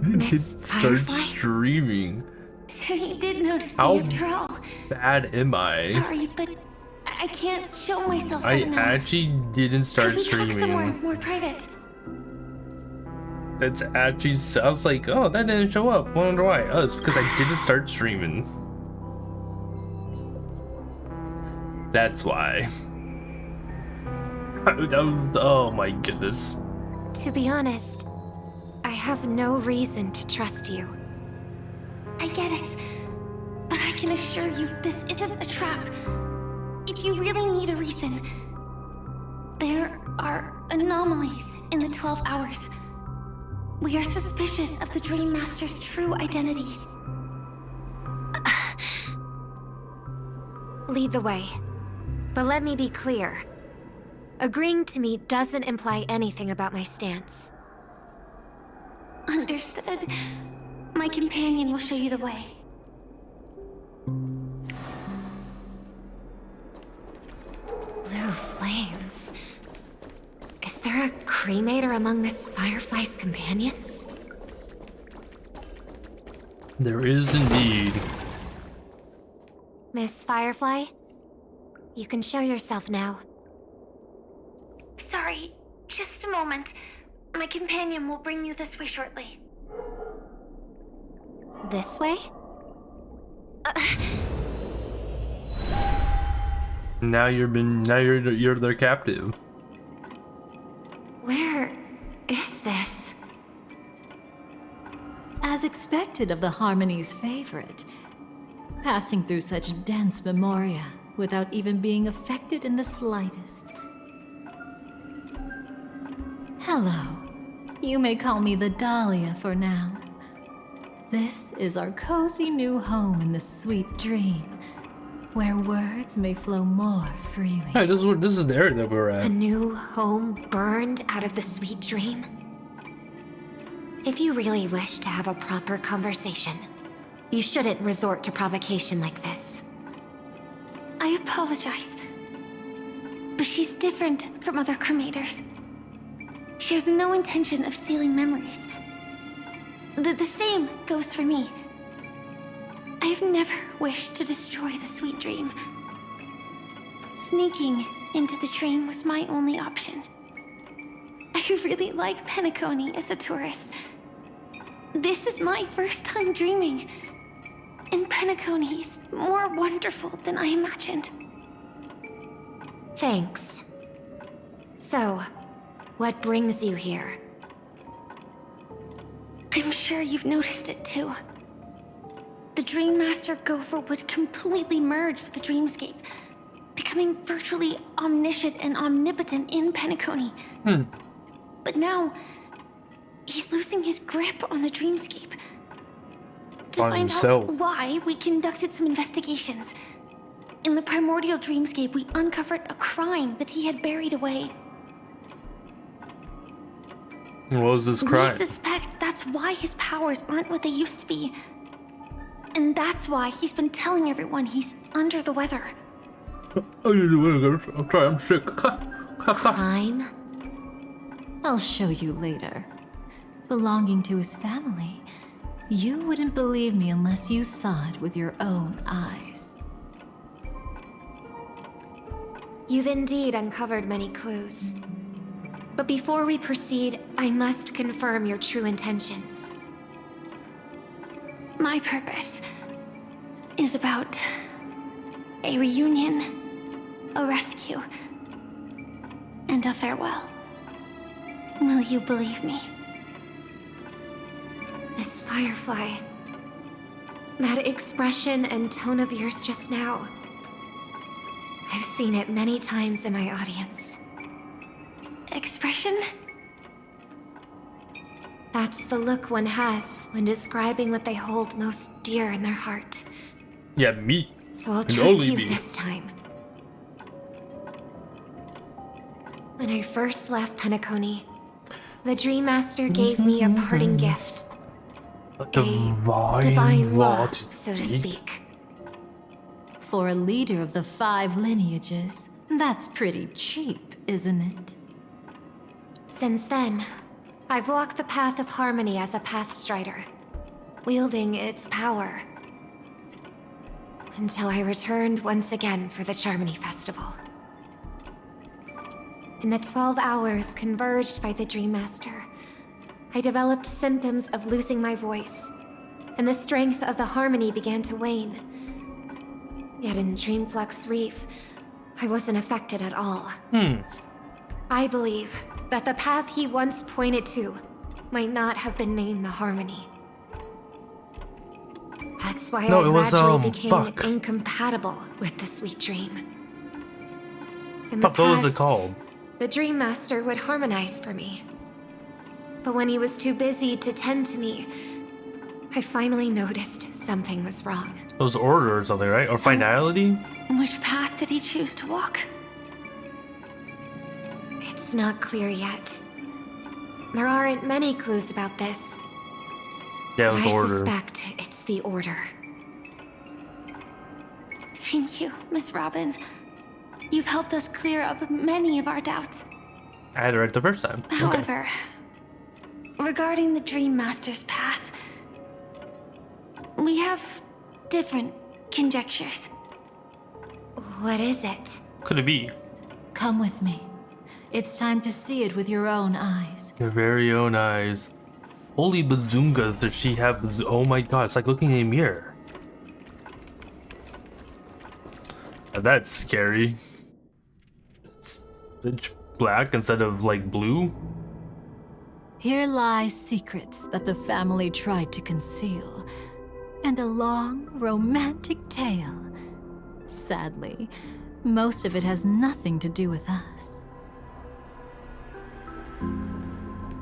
Miss Start Firefly? streaming. So you did notice How me after all. bad am I? Sorry, but I can't show myself I right now. actually didn't start Could we talk somewhere streaming. more private? That's actually sounds like, oh, that didn't show up. Wonder why? Oh, it's because I didn't start streaming. That's why. That was, oh my goodness. To be honest, I have no reason to trust you. I get it, but I can assure you this isn't a trap. If you really need a reason, there are anomalies in the 12 hours. We are suspicious of the Dream Master's true identity. Lead the way. But let me be clear. Agreeing to me doesn't imply anything about my stance. Understood. My companion will show you the way. Blue flames. Is there a cremator among Miss Firefly's companions? There is indeed. Miss Firefly? You can show yourself now. Sorry, just a moment. My companion will bring you this way shortly. This way? Now you're their captive. Where is this? As expected of the Harmony's favorite, passing through such dense memoria without even being affected in the slightest. Hello. You may call me the Dahlia for now. This is our cozy new home in the sweet dream, where words may flow more freely. Hey, this is the area that we're A at. new home burned out of the sweet dream? If you really wish to have a proper conversation, you shouldn't resort to provocation like this. I apologize, but she's different from other cremators. She has no intention of stealing memories. The same goes for me. I have never wished to destroy the sweet dream. Sneaking into the dream was my only option. I really like Penacony as a tourist. This is my first time dreaming, and Penacony is more wonderful than I imagined. Thanks. So, what brings you here? I'm sure you've noticed it too. The Dream Master Gopher would completely merge with the dreamscape, becoming virtually omniscient and omnipotent in Penacony. But now, he's losing his grip on the dreamscape. To On find himself. out why, we conducted some investigations. In the primordial dreamscape, we uncovered a crime that he had buried away. What was this crime? We suspect that's why his powers aren't what they used to be. And that's why he's been telling everyone he's under the weather. I'm sorry, I'm sick. Crime? I'll show you later. Belonging to his family, you wouldn't believe me unless you saw it with your own eyes. You've indeed uncovered many clues. But before we proceed, I must confirm your true intentions. My purpose is about a reunion, a rescue, and a farewell. Will you believe me? Miss Firefly, that expression and tone of yours just now, I've seen it many times in my audience. Expression? That's the look one has when describing what they hold most dear in their heart. Yeah, me. So I'll And trust only you me. this time. When I first left Penacony, the Dream Master gave me a parting gift. A divine love, so to speak. For a leader of the 5 lineages, that's pretty cheap, isn't it? Since then, I've walked the path of harmony as a Pathstrider, wielding its power. Until I returned once again for the Charmony Festival. In the 12 hours converged by the Dream Master, I developed symptoms of losing my voice, and the strength of the harmony began to wane. Yet in Dreamflux Reef, I wasn't affected at all. I believe that the path he once pointed to might not have been named the Harmony. That's why I gradually became fuck. incompatible with the sweet dream. In Fuck, the what was it past, called? the Dream Master would harmonize for me. But when he was too busy to tend to me, I finally noticed something was wrong. It was order or something, right? Or finality? Which path did he choose to walk? It's not clear yet. There aren't many clues about this. Yeah, it was But I order. suspect it's the Order. Thank you, Miss Robin. You've helped us clear up many of our doubts. I had it right the first time. Okay. However, regarding the Dream Master's path, we have different conjectures. What is it? Could it be? Come with me. It's time to see it with your own eyes. Your very own eyes. Holy bazungas does she have? Oh my god, it's like looking in a mirror. Now that's scary. It's pitch black instead of like blue. Here lie secrets that the family tried to conceal, and a long, romantic tale. Sadly, most of it has nothing to do with us.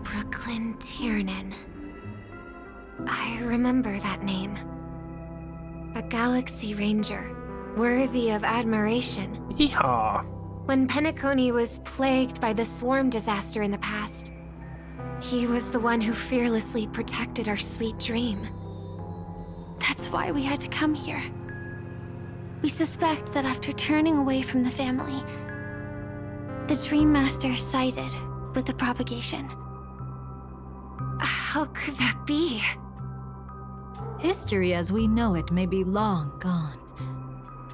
Brooklyn Tiernan. I remember that name. A Galaxy Ranger, worthy of admiration. Yeehaw. When Penacony was plagued by the swarm disaster in the past, he was the one who fearlessly protected our sweet dream. That's why we had to come here. We suspect that after turning away from the family, the Dream Master sided with the propagation. How could that be? History as we know it may be long gone,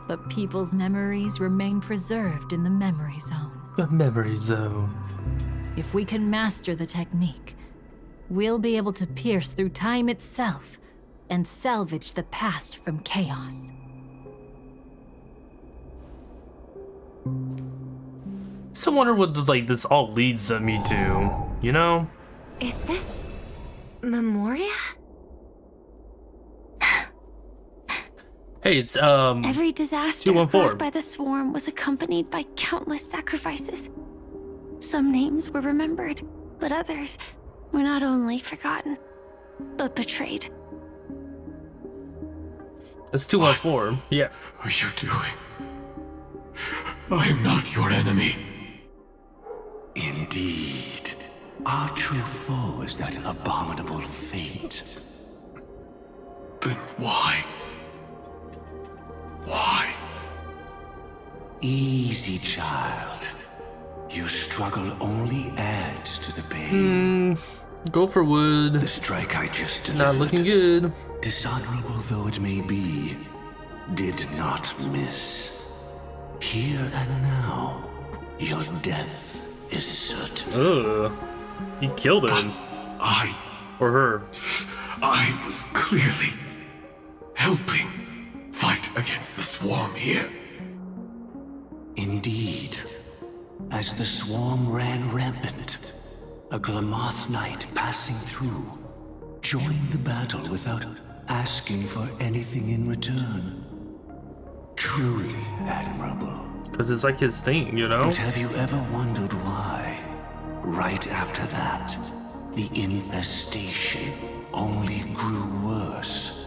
but people's memories remain preserved in the memory zone. The memory zone. If we can master the technique, we'll be able to pierce through time itself and salvage the past from chaos. So I wonder what this all leads me to, you know? Is this Memoria? Hey, it's Every disaster 214. brought by the swarm was accompanied by countless sacrifices. Some names were remembered, but others were not only forgotten, but betrayed. it's 214. Yeah. What are you doing? I am not your enemy. Indeed. Our true foe is that abominable fate. Then why? Why? Easy, child. Your struggle only adds to the pain. Go for wood. The strike I just delivered, Not looking good. dishonorable though it may be, did not miss. Here and now, your death is certain. Ugh. He killed her. I Or her. was clearly helping fight against the swarm here. Indeed. As the swarm ran rampant, a Glamoth knight passing through joined the battle without asking for anything in return. Truly admirable. Because it's like his thing, you know? But have you ever wondered why, right after that, the infestation only grew worse?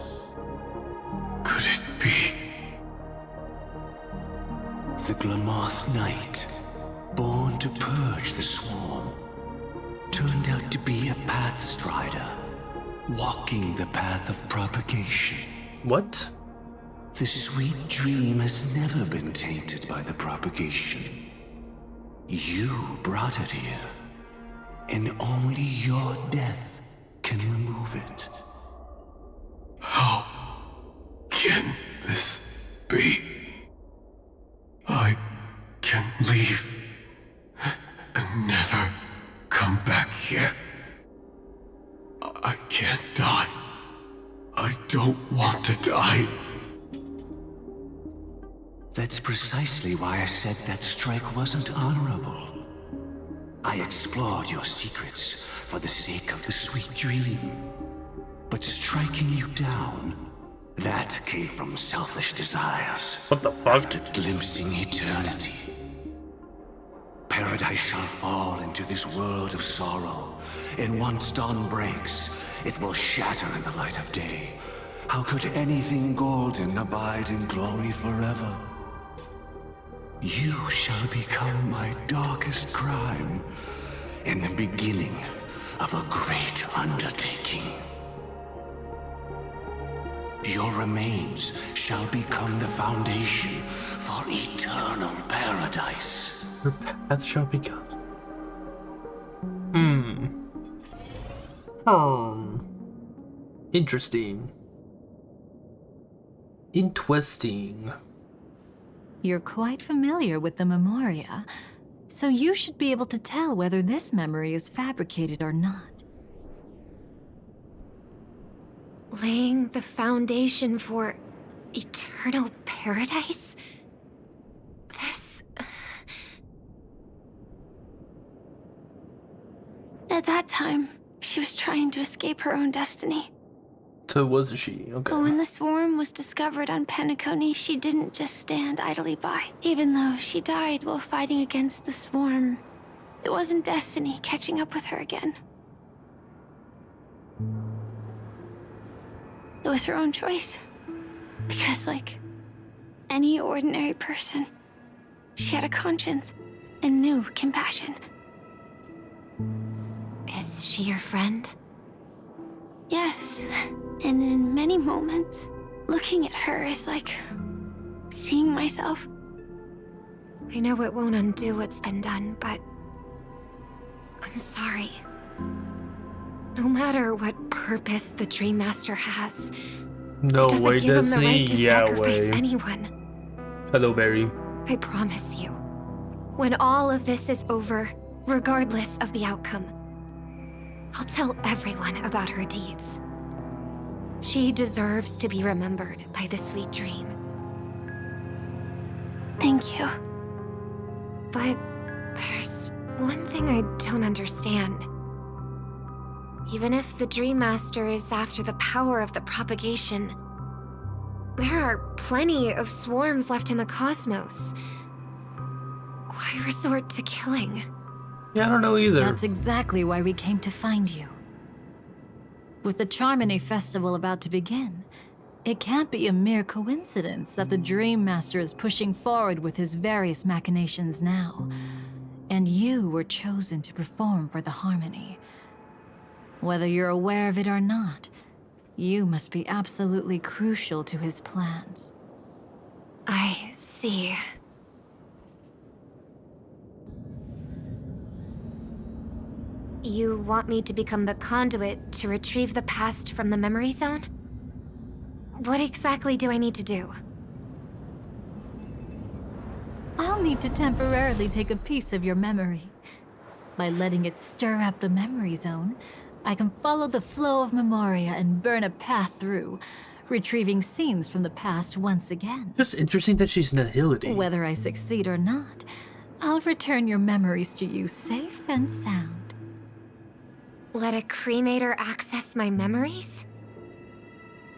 Could it be? The Glamoth Knight, born to purge the swarm, turned out to be a Pathstrider, walking the path of propagation. What? The sweet dream has never been tainted by the propagation. You brought it here. and only your death can remove it. How can this be? I can leave and never come back here. I can't die. I don't want to die. That's precisely why I said that strike wasn't honorable. I explored your secrets for the sake of the sweet dream. But striking you down, that came from selfish desires. What the fuck? After glimpsing eternity. Paradise shall fall into this world of sorrow, and once dawn breaks, it will shatter in the light of day. How could anything golden abide in glory forever? You shall become my darkest crime, and the beginning of a great undertaking. Your remains shall become the foundation for eternal paradise. Your path shall become. Interesting. Interesting. You're quite familiar with the Memoria, so you should be able to tell whether this memory is fabricated or not. Laying the foundation for eternal paradise? This... At that time, she was trying to escape her own destiny. So was she? Okay. But when the swarm was discovered on Penacony, she didn't just stand idly by. Even though she died while fighting against the swarm, it wasn't destiny catching up with her again. It was her own choice. Because, like any ordinary person, she had a conscience and knew compassion. Is she your friend? Yes, and in many moments, looking at her is like seeing myself. I know it won't undo what's been done, but I'm sorry. No matter what purpose the Dream Master has, No it doesn't way, give him the Destiny. right to Yeah, sacrifice way. anyone. Hello, Barry. I promise you, when all of this is over, regardless of the outcome, I'll tell everyone about her deeds. She deserves to be remembered by the sweet dream. Thank you. But there's one thing I don't understand. Even if the Dream Master is after the power of the propagation, there are plenty of swarms left in the cosmos. Why resort to killing? Yeah, I don't know either. That's exactly why we came to find you. With the Charmony Festival about to begin, it can't be a mere coincidence that the Dream Master is pushing forward with his various machinations now. And you were chosen to perform for the Harmony. Whether you're aware of it or not, you must be absolutely crucial to his plans. I see. You want me to become the conduit to retrieve the past from the memory zone? What exactly do I need to do? I'll need to temporarily take a piece of your memory. By letting it stir up the memory zone, I can follow the flow of Memoria and burn a path through, retrieving scenes from the past once again. Just interesting that she's Nihility. Whether I succeed or not, I'll return your memories to you safe and sound. Let a cremator access my memories?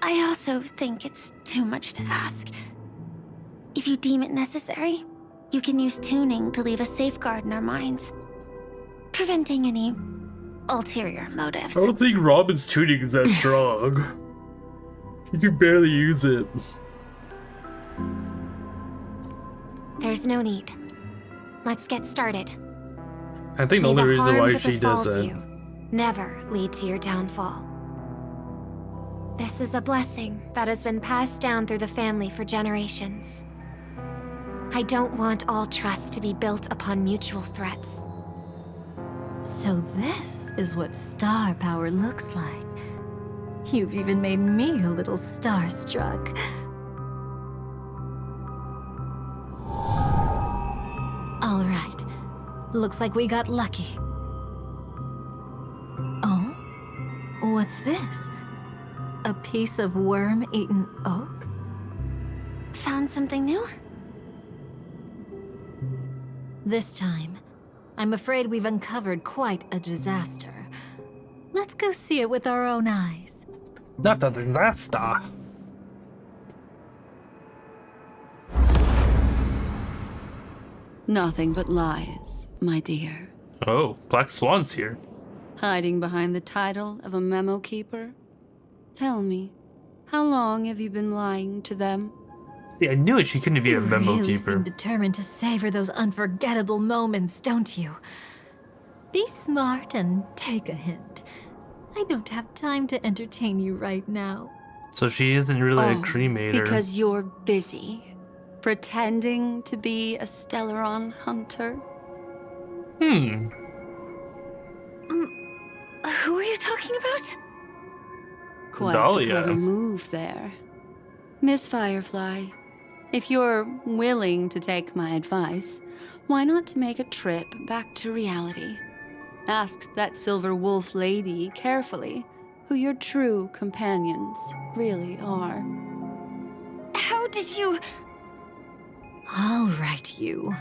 I also think it's too much to ask. If you deem it necessary, you can use tuning to leave a safeguard in our minds, preventing any ulterior motives. I don't think Robin's tuning is that strong. You can barely use it. There's no need. Let's get started. I think the May only reason harm why that she does befalls that. you never lead to your downfall. This is a blessing that has been passed down through the family for generations. I don't want all trust to be built upon mutual threats. So this is what star power looks like. You've even made me a little starstruck. All right. Looks like we got lucky. Oh? What's this? A piece of worm-eaten oak? Found something new? This time, I'm afraid we've uncovered quite a disaster. Let's go see it with our own eyes. Not a disaster. Nothing but lies, my dear. Oh, Black Swan's here. Hiding behind the title of a memo keeper? Tell me, how long have you been lying to them? See, I knew it. She couldn't be a You memo really keeper. seem determined to savor those unforgettable moments, don't you? Be smart and take a hint. I don't have time to entertain you right now. So she isn't really a cremator. Because you're busy, pretending to be a Stellaron hunter? Who are you talking about? Quite Dahlia. the clever move there. Miss Firefly, if you're willing to take my advice, why not make a trip back to reality? Ask that Silver Wolf lady carefully who your true companions really are. How did you... All right, you.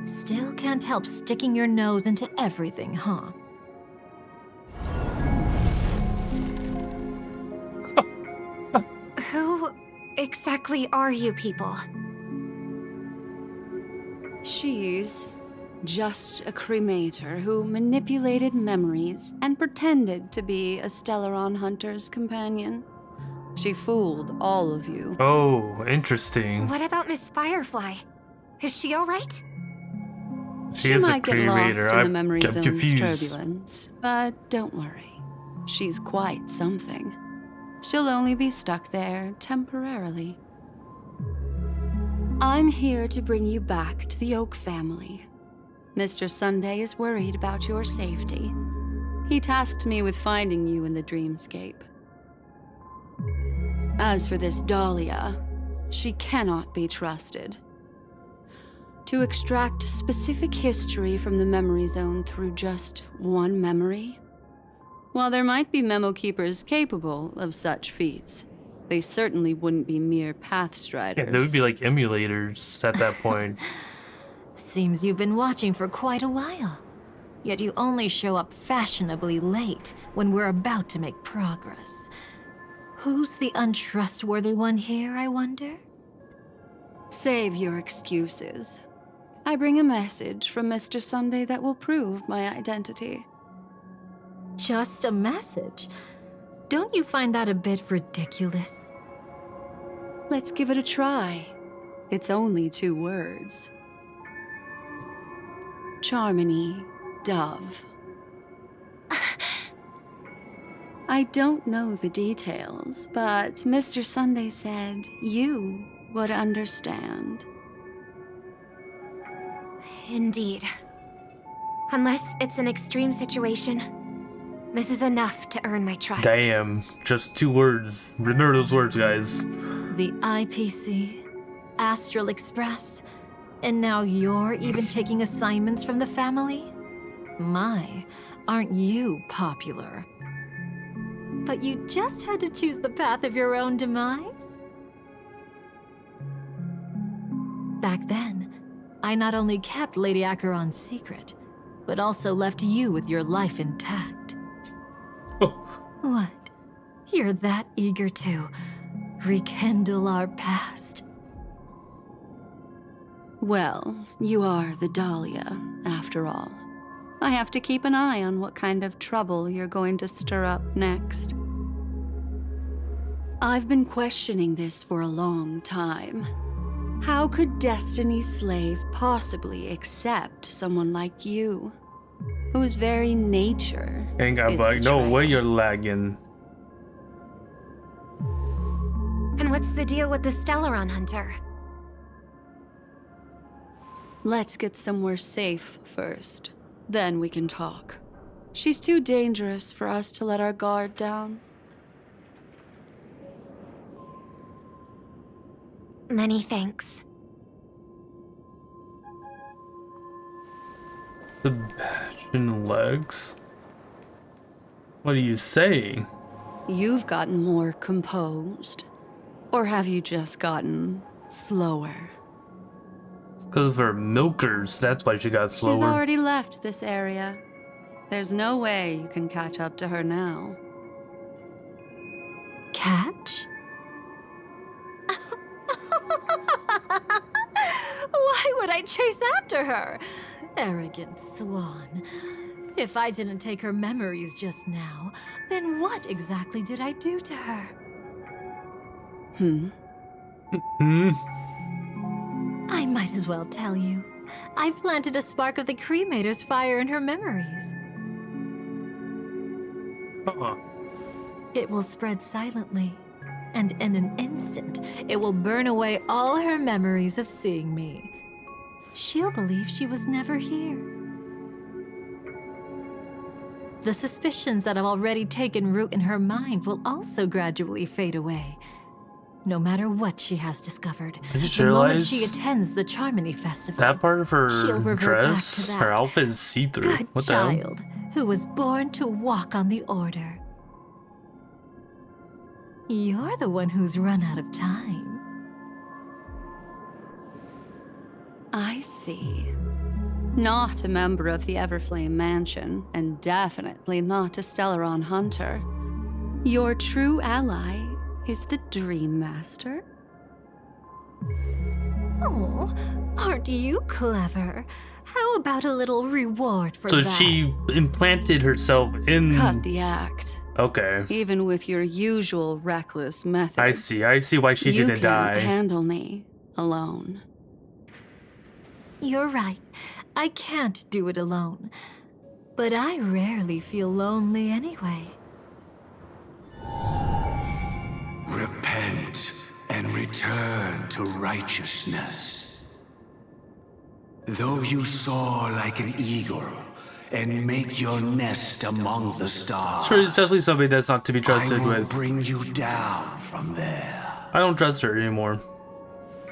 Still can't help sticking your nose into everything, huh? Who exactly are you people? She's just a cremator who manipulated memories and pretended to be a Stellaron hunter's companion. She fooled all of you. Oh, interesting. What about Miss Firefly? Is she alright? She is a might get cremator. lost in the memory I'm zone's confused. turbulence, but don't worry. She's quite something. She'll only be stuck there temporarily. I'm here to bring you back to the Oak family. Mr. Sunday is worried about your safety. He tasked me with finding you in the dreamscape. As for this Dahlia, she cannot be trusted. To extract specific history from the memory zone through just one memory? While there might be memo keepers capable of such feats, they certainly wouldn't be mere path striders. Yeah, they would be like emulators at that point. Seems you've been watching for quite a while. Yet you only show up fashionably late when we're about to make progress. Who's the untrustworthy one here, I wonder? Save your excuses. I bring a message from Mr. Sunday that will prove my identity. Just a message? Don't you find that a bit ridiculous? Let's give it a try. It's only 2 words. Charmony Dove. I don't know the details, but Mr. Sunday said you would understand. Indeed. Unless it's an extreme situation, this is enough to earn my trust. Damn, just 2 words. Remember those words, guys. The IPC, Astral Express, and now you're even taking assignments from the family? My, aren't you popular? But you just had to choose the path of your own demise? Back then, I not only kept Lady Acheron's secret, but also left you with your life intact. What? You're that eager to rekindle our past? Well, you are the Dahlia, after all. I have to keep an eye on what kind of trouble you're going to stir up next. I've been questioning this for a long time. How could Destiny's slave possibly accept someone like you, whose very nature And I'm is like, no betrayal? way you're lagging. And what's the deal with the Stellaron Hunter? Let's get somewhere safe first. Then we can talk. She's too dangerous for us to let our guard down. Many thanks. Sebastian legs? What are you saying? You've gotten more composed. Or have you just gotten slower? It's because of her milkers. That's why she got slower. She's already left this area. There's no way you can catch up to her now. Catch? Why would I chase after her? Arrogant swan. If I didn't take her memories just now, then what exactly did I do to her? I might as well tell you. I planted a spark of the cremator's fire in her memories. It will spread silently, and in an instant, it will burn away all her memories of seeing me. She'll believe she was never here. The suspicions that have already taken root in her mind will also gradually fade away, no matter what she has discovered. I just The moment realized she attends the Charmony Festival, that part of her she'll revert dress, back to that her outfit is see-through. good What the hell? child who was born to walk on the Order. You're the one who's run out of time. I see. Not a member of the Everflame Mansion, and definitely not a Stellaron Hunter. Your true ally is the Dream Master? Oh, aren't you clever? How about a little reward for So that? she implanted herself in... Cut the act. Okay. Even with your usual reckless methods. I see why she you didn't can't die. handle me alone. You're right. I can't do it alone. But I rarely feel lonely anyway. Repent and return to righteousness. Though you soar like an eagle and make your nest among the stars, Sure, it's definitely somebody that's not to be trusted I will with. bring you down from there. I don't trust her anymore.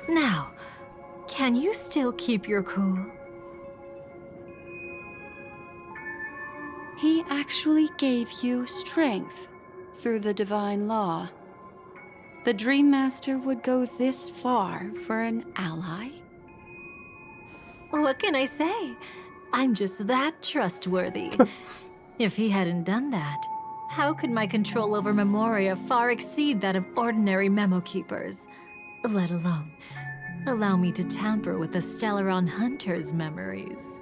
Now, can you still keep your cool? He actually gave you strength through the divine law. The Dream Master would go this far for an ally? What can I say? I'm just that trustworthy. If he hadn't done that, how could my control over Memoria far exceed that of ordinary memo keepers? Let alone allow me to tamper with the Stellaron Hunter's memories.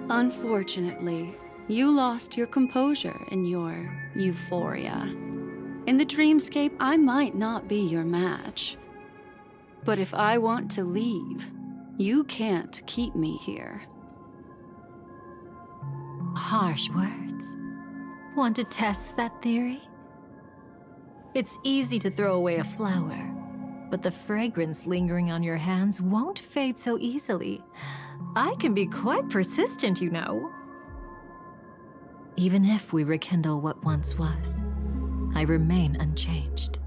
Unfortunately, you lost your composure in your euphoria. In the dreamscape, I might not be your match. But if I want to leave, you can't keep me here. Harsh words. Want to test that theory? It's easy to throw away a flower, but the fragrance lingering on your hands won't fade so easily. I can be quite persistent, you know. Even if we rekindle what once was, I remain unchanged.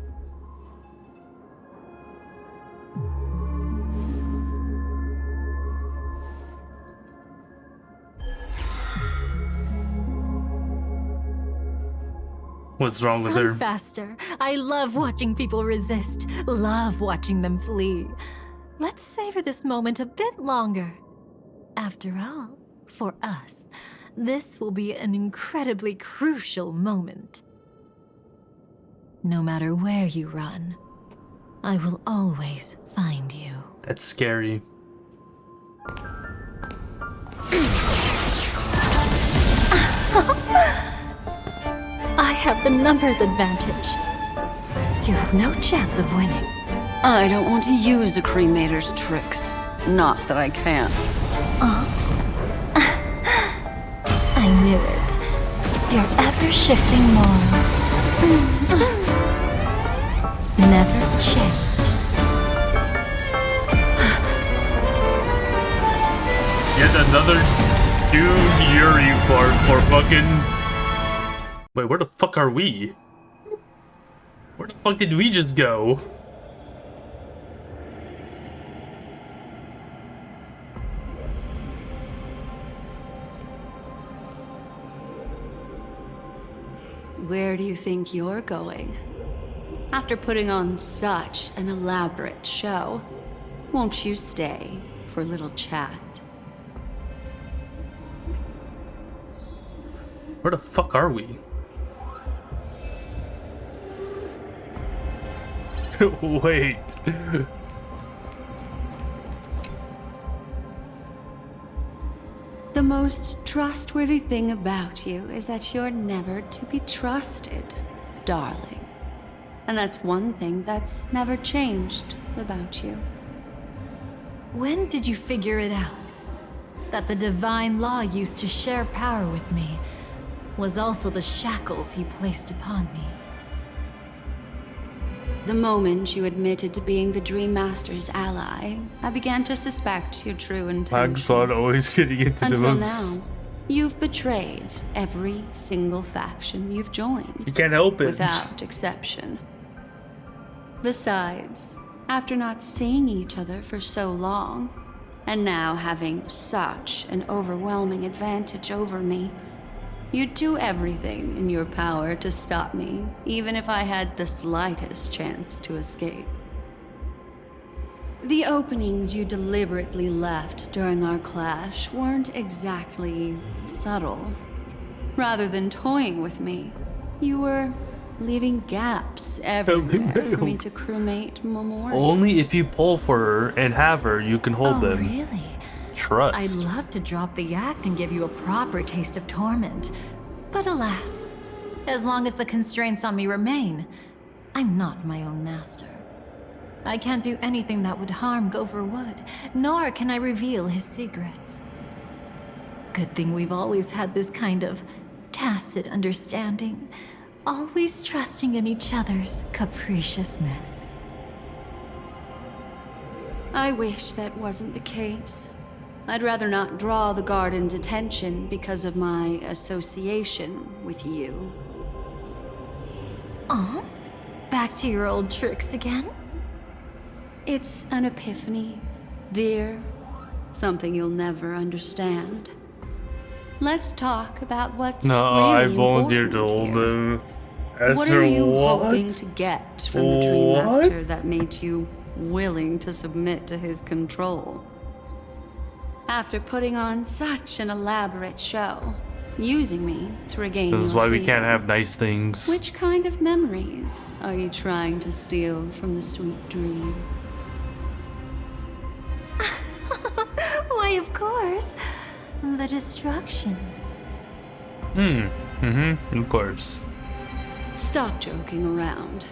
What's wrong with Run her? faster. I love watching people resist, love watching them flee. Let's savor this moment a bit longer. After all, for us, this will be an incredibly crucial moment. No matter where you run, I will always find you. That's scary. I have the numbers advantage. You have no chance of winning. I don't want to use the cremator's tricks. Not that I can't. I knew it. Your ever-shifting morals. Never changed. Yet another Dune Yuri part for fucking... Wait, where the fuck are we? Where the fuck did we just go? Where do you think you're going? After putting on such an elaborate show, won't you stay for a little chat? Where the fuck are we? Wait. The most trustworthy thing about you is that you're never to be trusted, darling. And that's one thing that's never changed about you. When did you figure it out? That the divine law used to share power with me was also the shackles he placed upon me. The moment you admitted to being the Dream Master's ally, I began to suspect your true intentions. Hagsod always getting into the Until most... now, you've betrayed every single faction you've joined. You can't help it. Without exception. Besides, after not seeing each other for so long, and now having such an overwhelming advantage over me, you'd do everything in your power to stop me, even if I had the slightest chance to escape. The openings you deliberately left during our clash weren't exactly subtle. Rather than toying with me, you were leaving gaps everywhere for me to cremate memorials. Only if you pull for her and have her, you can hold them. Really? Trust. I'd love to drop the act and give you a proper taste of torment. But alas, as long as the constraints on me remain, I'm not my own master. I can't do anything that would harm Gopher Wood, nor can I reveal his secrets. Good thing we've always had this kind of tacit understanding, always trusting in each other's capriciousness. I wish that wasn't the case. I'd rather not draw the Garden's attention because of my association with you. Aw, back to your old tricks again? It's an epiphany, dear. Something you'll never understand. Let's talk about what's No, really I volunteered to important hold here. him. What are you hoping to get from the Dream Master that made you willing to submit to his control? After putting on such an elaborate show, using me to regain This is your why we freedom, can't have nice things. which kind of memories are you trying to steal from the sweet dream? Why, of course. The destructions. Of course. Stop joking around.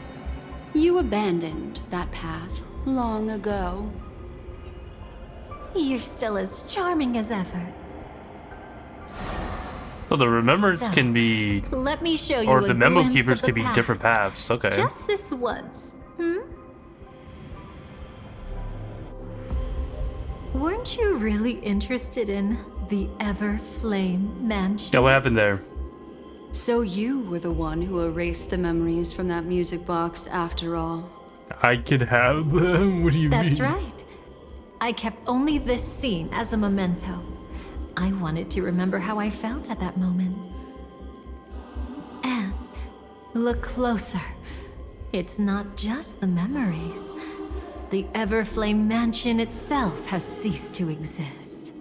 You abandoned that path long ago. You're still as charming as ever. So the remembrance So, can be, Let me show you or a the memo glimpse keepers of the could be different past. paths. Okay. Just this once, Weren't you really interested in the Everflame Mansion? Yeah, what happened there? So you were the one who erased the memories from that music box after all. I could have them? What do you mean? That's right. I kept only this scene as a memento. I wanted to remember how I felt at that moment. And look closer. It's not just the memories. The Everflame Mansion itself has ceased to exist.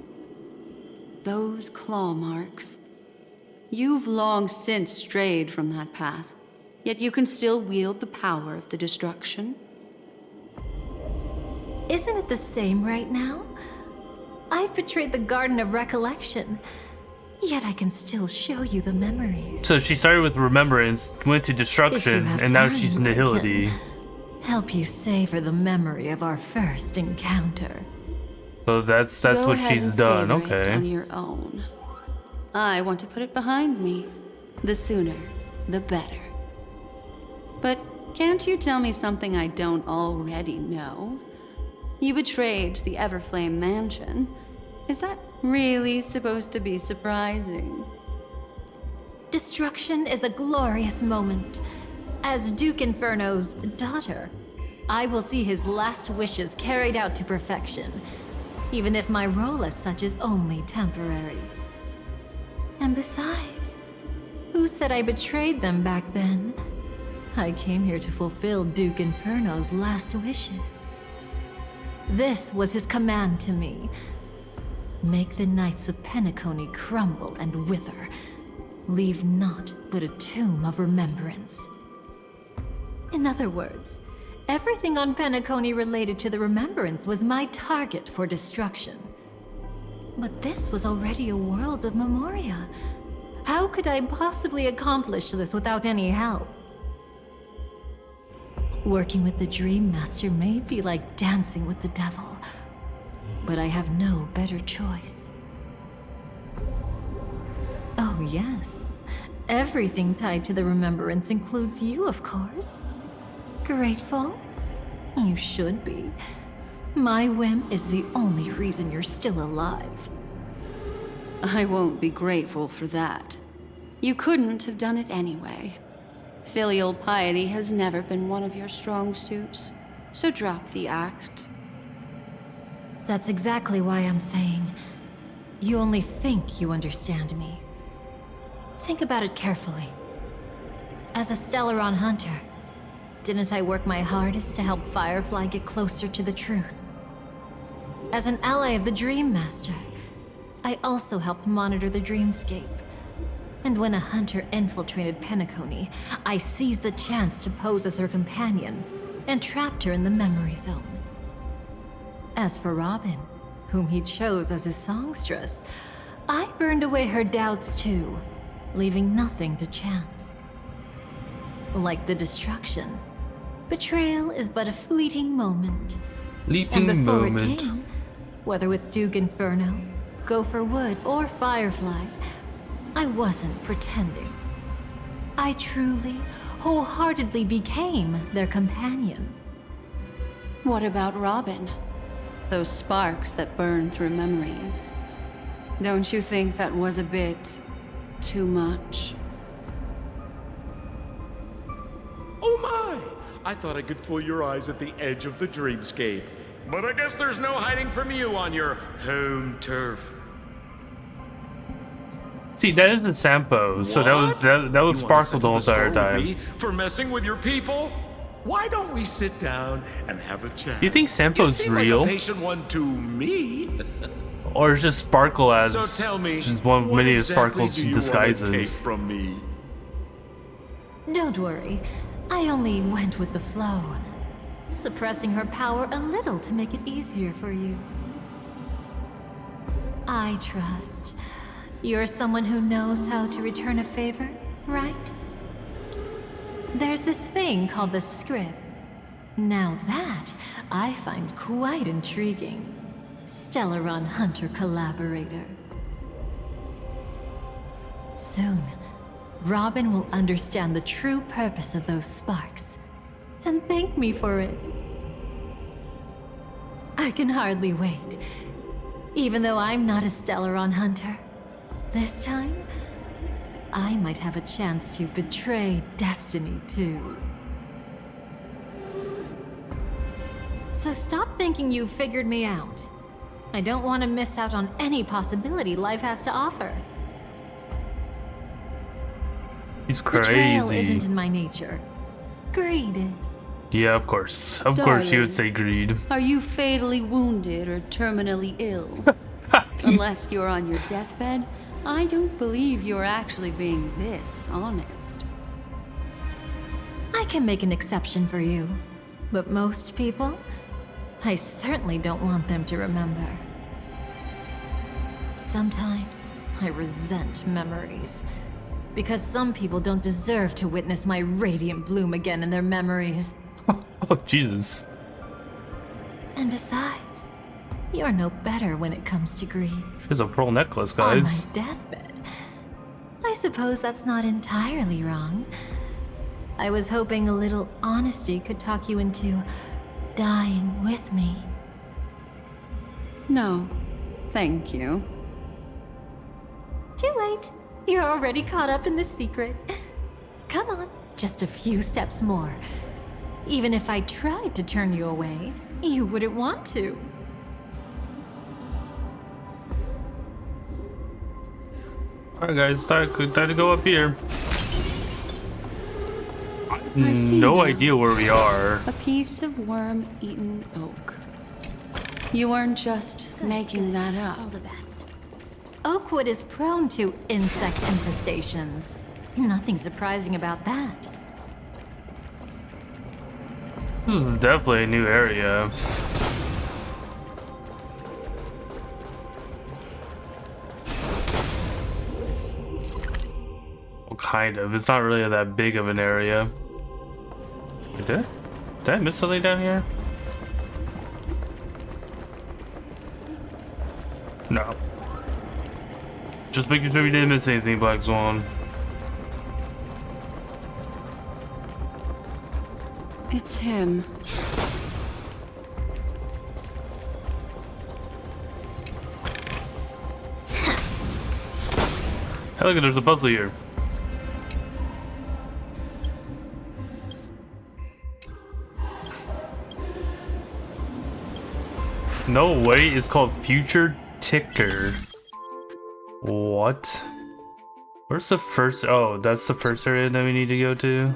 Those claw marks. You've long since strayed from that path, yet you can still wield the power of the destruction. Isn't it the same right now? I've betrayed the Garden of Recollection, yet I can still show you the memories. So she started with remembrance, went to destruction, have and now time, she's I nihility. Help you savor the memory of our first encounter. So that's Go what ahead she's and done. savor it on Okay. your own. I want to put it behind me. The sooner, the better. But can't you tell me something I don't already know? You betrayed the Everflame Mansion. Is that really supposed to be surprising. Destruction is a glorious moment. As Duke Inferno's daughter, I will see his last wishes carried out to perfection, even if my role as such is only temporary. And besides, who said I betrayed them back then? I came here to fulfill Duke Inferno's last wishes. This was his command to me. Make the Knights of Penacony crumble and wither. Leave naught but a tomb of remembrance. In other words, everything on Penacony related to the Remembrance was my target for destruction. But this was already a world of Memoria. How could I possibly accomplish this without any help? Working with the Dream Master may be like dancing with the devil, but I have no better choice. Oh yes, everything tied to the Remembrance includes you, of course. Grateful? You should be. My whim is the only reason you're still alive. I won't be grateful for that. You couldn't have done it anyway. Filial piety has never been one of your strong suits, so drop the act. That's exactly why I'm saying, you only think you understand me. Think about it carefully. As a Stellaron hunter, didn't I work my hardest to help Firefly get closer to the truth? As an ally of the Dream Master, I also helped monitor the dreamscape. And when a hunter infiltrated Penacony, I seized the chance to pose as her companion and trapped her in the memory zone. As for Robin, whom he chose as his songstress, I burned away her doubts too, leaving nothing to chance. Like the destruction, betrayal is but a fleeting moment. Fleeting And before moment. it came, whether with Duke Inferno, Gopher Wood, or Firefly, I wasn't pretending. I truly, wholeheartedly became their companion. What about Robin? Those sparks that burn through memories. Don't you think that was a bit too much? Oh my! I thought I could fool your eyes at the edge of the dreamscape. But I guess there's no hiding from you on your home turf. See, that is a Sampo, so What? that was You wanna Sparkle the settle whole entire score with time. me for messing with your people? Why don't we sit down and have a chat? Do you think Sampo's you seem real? Like a patient one to me. Or is just Sparkle as So tell me, just one of what many exactly Sparkle's do you wanna disguises? take from me? Don't worry, I only went with the flow, suppressing her power a little to make it easier for you. I trust. You're someone who knows how to return a favor, right? There's this thing called the script. Now that, I find quite intriguing. Stellaron Hunter collaborator. Soon, Robin will understand the true purpose of those sparks, and thank me for it. I can hardly wait. Even though I'm not a Stellaron hunter, this time, I might have a chance to betray destiny too. So stop thinking you've figured me out. I don't want to miss out on any possibility life has to offer. He's Betrayal crazy. isn't in my nature. Greed is. Yeah, of course. Of course she would Darling. say greed. Are you fatally wounded or terminally ill? Unless you're on your deathbed, I don't believe you're actually being this honest. I can make an exception for you. But most people, I certainly don't want them to remember. Sometimes, I resent memories. Because some people don't deserve to witness my radiant bloom again in their memories. Oh, Jesus. And besides, you're no better when it comes to greed. She has a pearl necklace, On guys. my deathbed. I suppose that's not entirely wrong. I was hoping a little honesty could talk you into dying with me. No, thank you. point. You're already caught up in the secret. Come on, just a few steps more. Even if I tried to turn you away, you wouldn't want to. Alright guys, time to go up here. I see No now. idea where we are. A piece of worm-eaten oak. You weren't just making that up. All the best. Oakwood is prone to insect infestations. Nothing surprising about that. This is definitely a new area. Well, kind of. It's not really that big of an area. Did I miss something down here? No. Just making sure we didn't miss anything, Black Swan. It's him. Hey, look, there's a puzzle here. No way, it's called Future Ticker. What? Where's the first? Oh, that's the first area that we need to go to.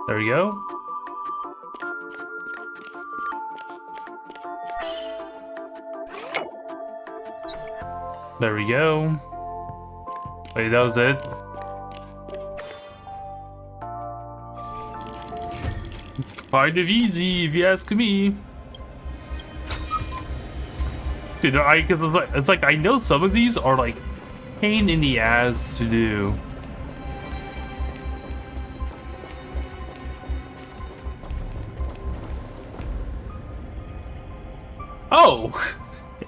There we go. There we go. Wait, that was it? Kind of easy, if you ask me. Dude, cause it's like, I know some of these are like pain in the ass to do. Oh!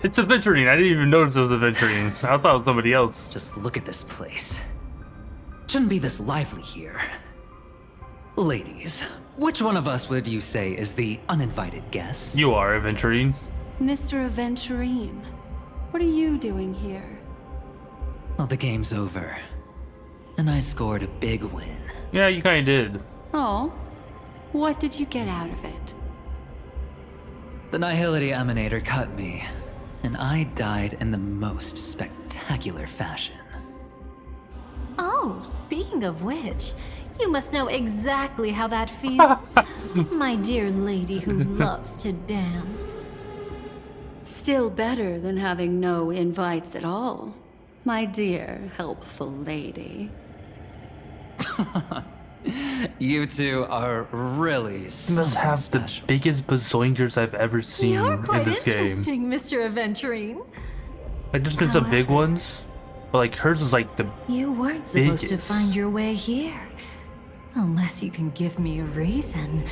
It's adventuring. I didn't even notice it was adventuring. I thought it was somebody else. Just look at this place. Shouldn't be this lively here. Ladies, which one of us would you say is the uninvited guest? You are adventuring. Mr. Aventurine, what are you doing here? Well, the game's over. And I scored a big win. Yeah, you kind of did. Oh, what did you get out of it? The Nihility Emanator cut me, and I died in the most spectacular fashion. Oh, speaking of which, you must know exactly how that feels. My dear lady who loves to dance. Still better than having no invites at all, my dear helpful lady. You two are really You must have special. the biggest bazoinkers I've ever seen You're in quite this game. interesting, Mr. Aventurine. Like, there's been some big However- ones, but like hers is like the You weren't supposed biggest. to find your way here. Unless you can give me a reason,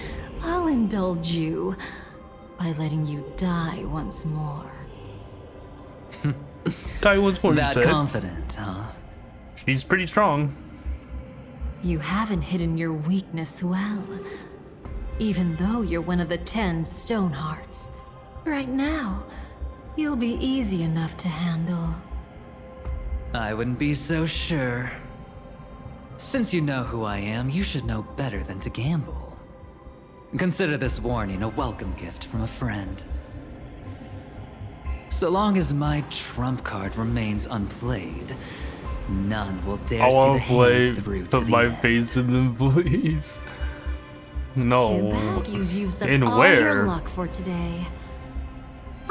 I'll indulge you by letting you die once more. die once more. That Said. confident, huh? She's pretty strong. You haven't hidden your weakness well. Even though you're one of the 10 stone hearts. Right now, you'll be easy enough to handle. I wouldn't be so sure. Since you know who I am, you should know better than to gamble. Consider this warning a welcome gift from a friend. So long as my trump card remains unplayed, none will dare I see want the to play. hands through to Put the my end. face in them, please. Too No. bad you've used up In all where? your luck for today.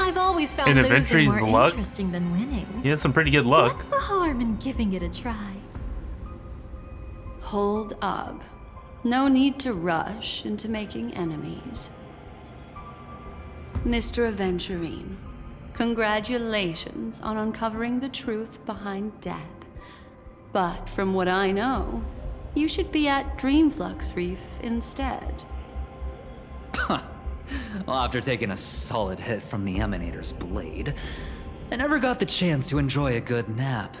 I've always found In losing Adventuring more luck? interesting than winning. You had some pretty good luck. What's the harm in giving it a try? Hold up. No need to rush into making enemies. Mr. Aventurine, congratulations on uncovering the truth behind death. But from what I know, you should be at Dreamflux Reef instead. Well, after taking a solid hit from the Emanator's blade, I never got the chance to enjoy a good nap.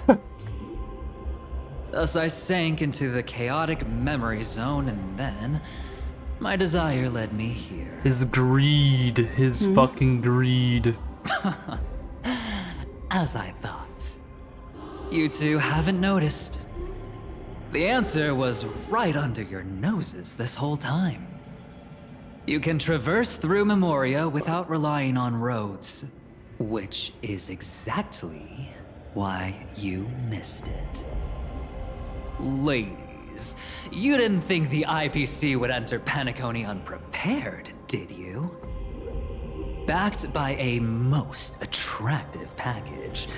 Thus, I sank into the chaotic memory zone, and then my desire led me here. His greed. His fucking greed. As I thought. You two haven't noticed. The answer was right under your noses this whole time. You can traverse through Memoria without relying on roads, which is exactly why you missed it. Ladies, you didn't think the IPC would enter Penacony unprepared, did you? Backed by a most attractive package,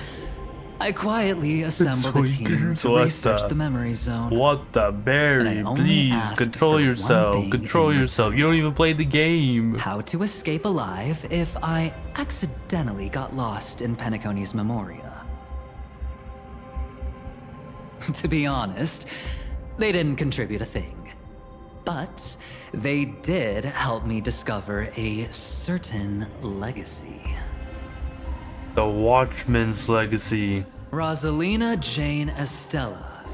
I quietly assembled a team to research the memory zone. What the Barry? Please control yourself. Control yourself. You don't even play the game. How to escape alive if I accidentally got lost in Penacony's Memoria. To be honest, they didn't contribute a thing. But they did help me discover a certain legacy. The Watchman's legacy. Rosalina Jane Estella.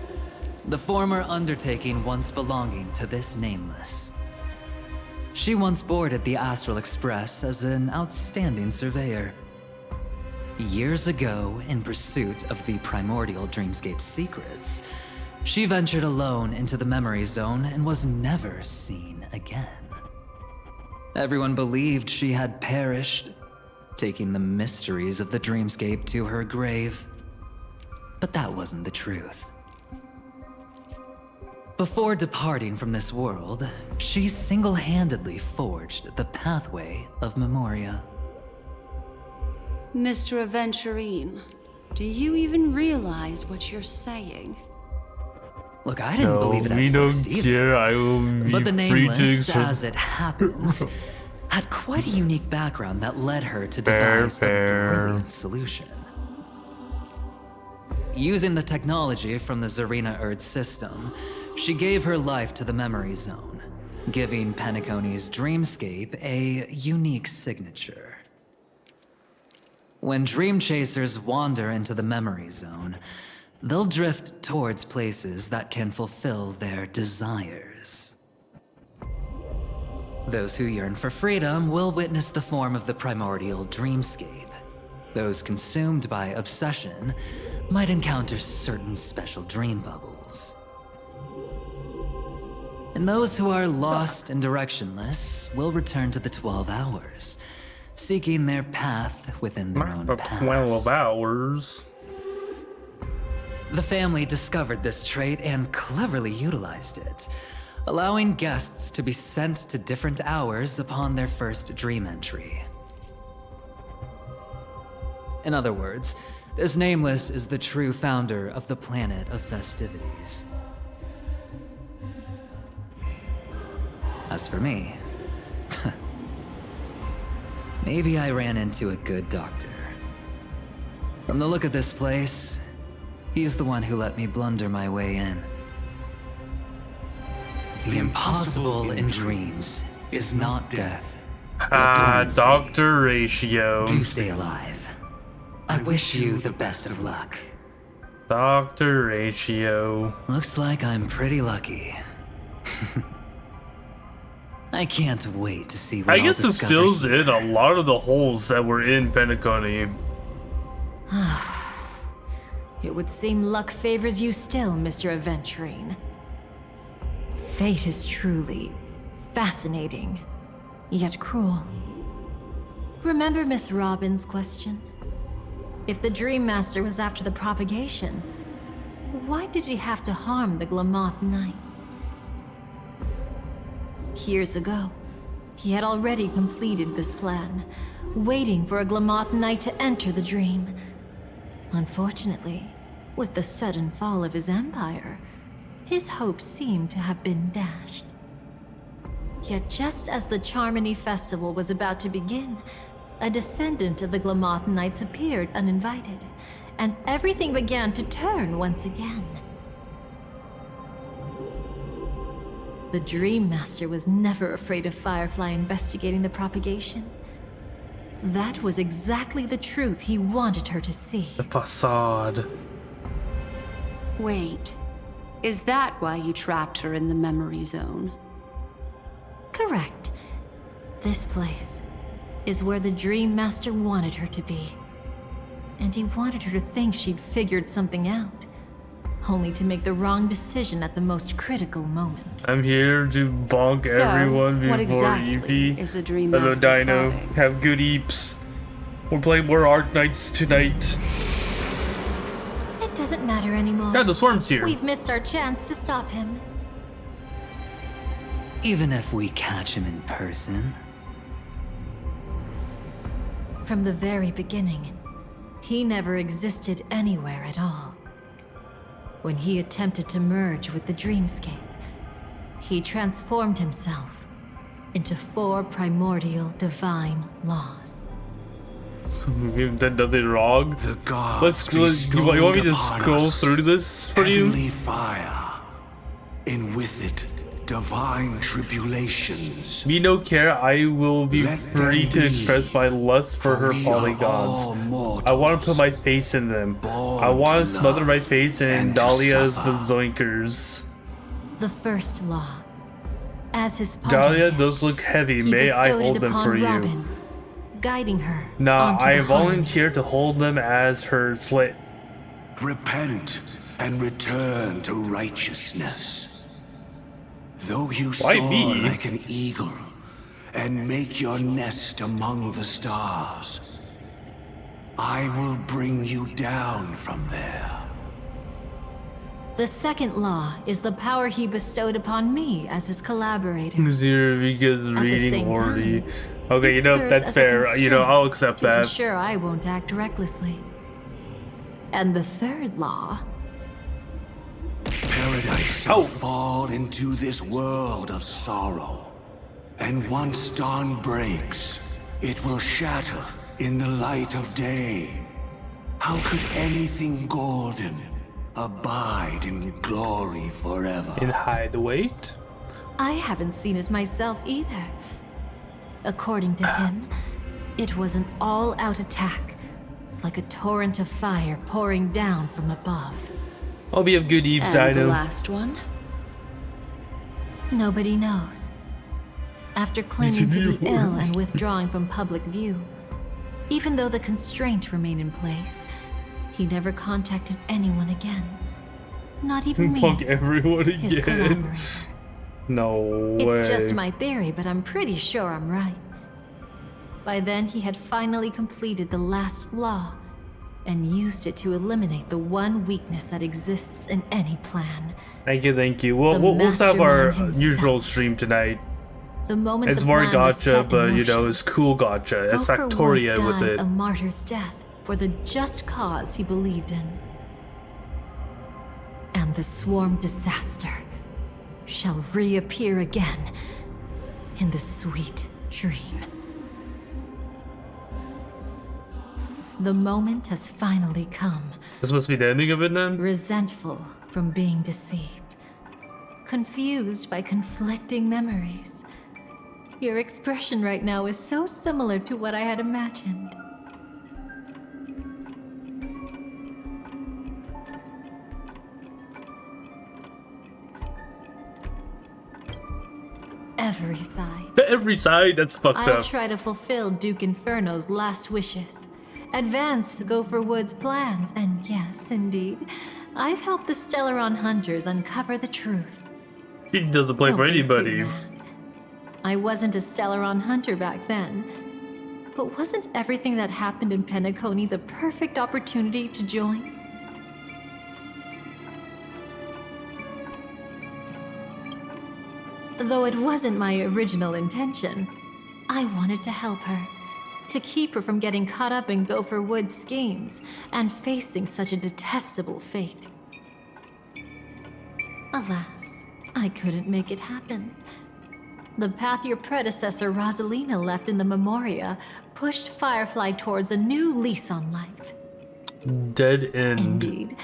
The former undertaking once belonging to this nameless. She once boarded the Astral Express as an outstanding surveyor. Years ago, in pursuit of the primordial dreamscape secrets, she ventured alone into the memory zone and was never seen again. Everyone believed she had perished, taking the mysteries of the dreamscape to her grave. But that wasn't the truth. Before departing from this world, she single-handedly forged the pathway of Memoria. Mr. Aventurine, do you even realize what you're saying? Look, I didn't believe it at we first don't either. care. I will be But the free to Nameless, as it happens, had quite a unique background that led her to devise a brilliant solution. Using the technology from the Zarina Erd system, she gave her life to the memory zone, giving Penacony's dreamscape a unique signature. When dream chasers wander into the memory zone, they'll drift towards places that can fulfill their desires. Those who yearn for freedom will witness the form of the primordial dreamscape. Those consumed by obsession might encounter certain special dream bubbles. And those who are lost and directionless will return to the 12 hours, seeking their path within their own past. 12 hours. The family discovered this trait and cleverly utilized it, allowing guests to be sent to different hours upon their first dream entry. In other words, this Nameless is the true founder of the planet of festivities. As for me, maybe I ran into a good doctor. From the look of this place, he's the one who let me blunder my way in. The impossible in dreams is not death. Doctor Ratio. Do stay alive. I wish you the best of luck. Doctor Ratio. Looks like I'm pretty lucky. I can't wait to see what I guess I'll it discover fills here. in a lot of the holes that were in Penacony. It would seem luck favors you still, Mr. Aventurine. Fate is truly fascinating, yet cruel. Remember Miss Robin's question? If the Dream Master was after the propagation, why did he have to harm the Glamoth Knight? Years ago, he had already completed this plan, waiting for a Glamoth Knight to enter the dream. Unfortunately, with the sudden fall of his empire, his hopes seemed to have been dashed. Yet just as the Charmony Festival was about to begin, a descendant of the Glamoth Knights appeared uninvited, and everything began to turn once again. The Dream Master was never afraid of Firefly investigating the propagation. That was exactly the truth he wanted her to see. The facade. Wait, is that why you trapped her in the memory zone? Correct. This place is where the Dream Master wanted her to be. And he wanted her to think she'd figured something out, only to make the wrong decision at the most critical moment. I'm here to bonk So, everyone what before exactly EP. is the Dream Hello, Master Dino. plotting? Have good eeps. We're playing more Arknights tonight. It doesn't matter anymore. God, the swarm's here. We've missed our chance to stop him. Even if we catch him in person. From the very beginning, he never existed anywhere at all. When he attempted to merge with the dreamscape, he transformed himself into 4 primordial divine laws. We've done nothing wrong. The gods You want me to bestowed scroll upon us through this for you? heavenly fire, and with it, divine tribulations. Me no care, I will be Let free them to be, express my lust for her we fallen are all gods. mortals, I want to put my face in them. born I want to to smother love my face in and to Dahlia's suffer. blinkers. The first law. As his Dahlia parting does look heavy. he May I bestowed hold it them upon for you? Robin, guiding her Nah, onto I the harmony. volunteer to hold them as her slit. Repent and return to righteousness. Though you Why soar me? like an eagle and make your nest among the stars, I will bring you down from there. The second law is the power he bestowed upon me as his collaborator. Zero because the reading same already. time, Okay, you It know, serves that's as a fair. You know, constraint I'll accept to that. ensure I won't act recklessly. And the third law, Paradise shall fall into this world of sorrow. And once dawn breaks, it will shatter in the light of day. How could anything golden abide in glory forever? In hide weight? I haven't seen it myself either. According to him, it was an all-out attack, like a torrent of fire pouring down from above. I'll be of good eaves, And the Dino. last one? Nobody knows. After clinging to You be ill and withdrawing from public view, even though the constraint remained in place, he never contacted anyone again. Not even me, Fuck everyone his again. collaborator. No way. It's just my theory, but I'm pretty sure I'm right. By then, he had finally completed the last law and used it to eliminate the one weakness that exists in any plan. Thank you, thank you. We'll The have our mastermind himself. usual stream tonight. The moment It's the more plan was gotcha, set in but you know, motion, it's cool gotcha. It's Gopher Wood Factoria with died it. a martyr's death for the just cause he believed in. And the swarm disaster shall reappear again in the sweet dream. The moment has finally come. This must be the ending of it then? Resentful from being deceived. Confused by conflicting memories. Your expression right now is so similar to what I had imagined. Every side. Every side, that's fucked I'll up. try to fulfill Duke Inferno's last wishes. Advance Gopher Wood's plans, and yes, indeed, I've helped the Stellaron hunters uncover the truth. She doesn't play Don't for be too anybody. mad. I wasn't a Stellaron hunter back then, but wasn't everything that happened in Penacony the perfect opportunity to join? Though it wasn't my original intention, I wanted to help her. To keep her from getting caught up in Gopher Wood's schemes and facing such a detestable fate. Alas, I couldn't make it happen. The path your predecessor Rosalina left in the Memoria pushed Firefly towards a new lease on life. Dead end. Indeed.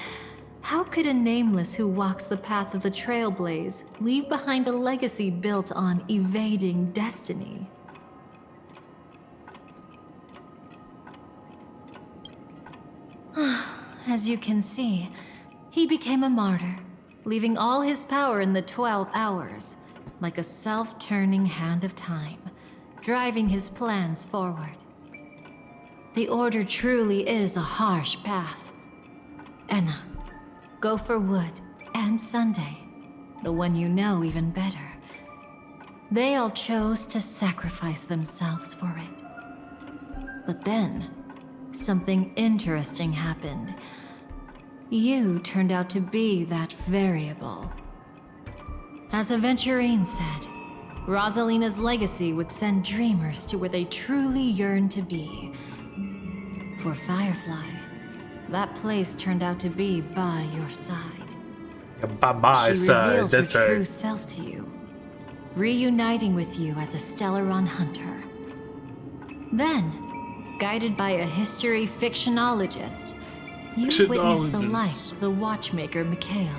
How could a nameless who walks the path of the Trailblaze leave behind a legacy built on evading destiny? As you can see, he became a martyr, leaving all his power in the 12 hours. like a self-turning hand of time, driving his plans forward. The Order truly is a harsh path. Enna, Gopher Wood, and Sunday, the one you know even better, they all chose to sacrifice themselves for it. But then, something interesting happened. You turned out to be that variable. As Aventurine said, Rosalina's legacy would send dreamers to where they truly yearn to be. For Firefly, that place turned out to be by your side. By my She side, revealed that's her true right. self to you, reuniting with you as a Stellaron hunter. Then, guided by a history fictionologist, you witnessed the life of the watchmaker Mikhail.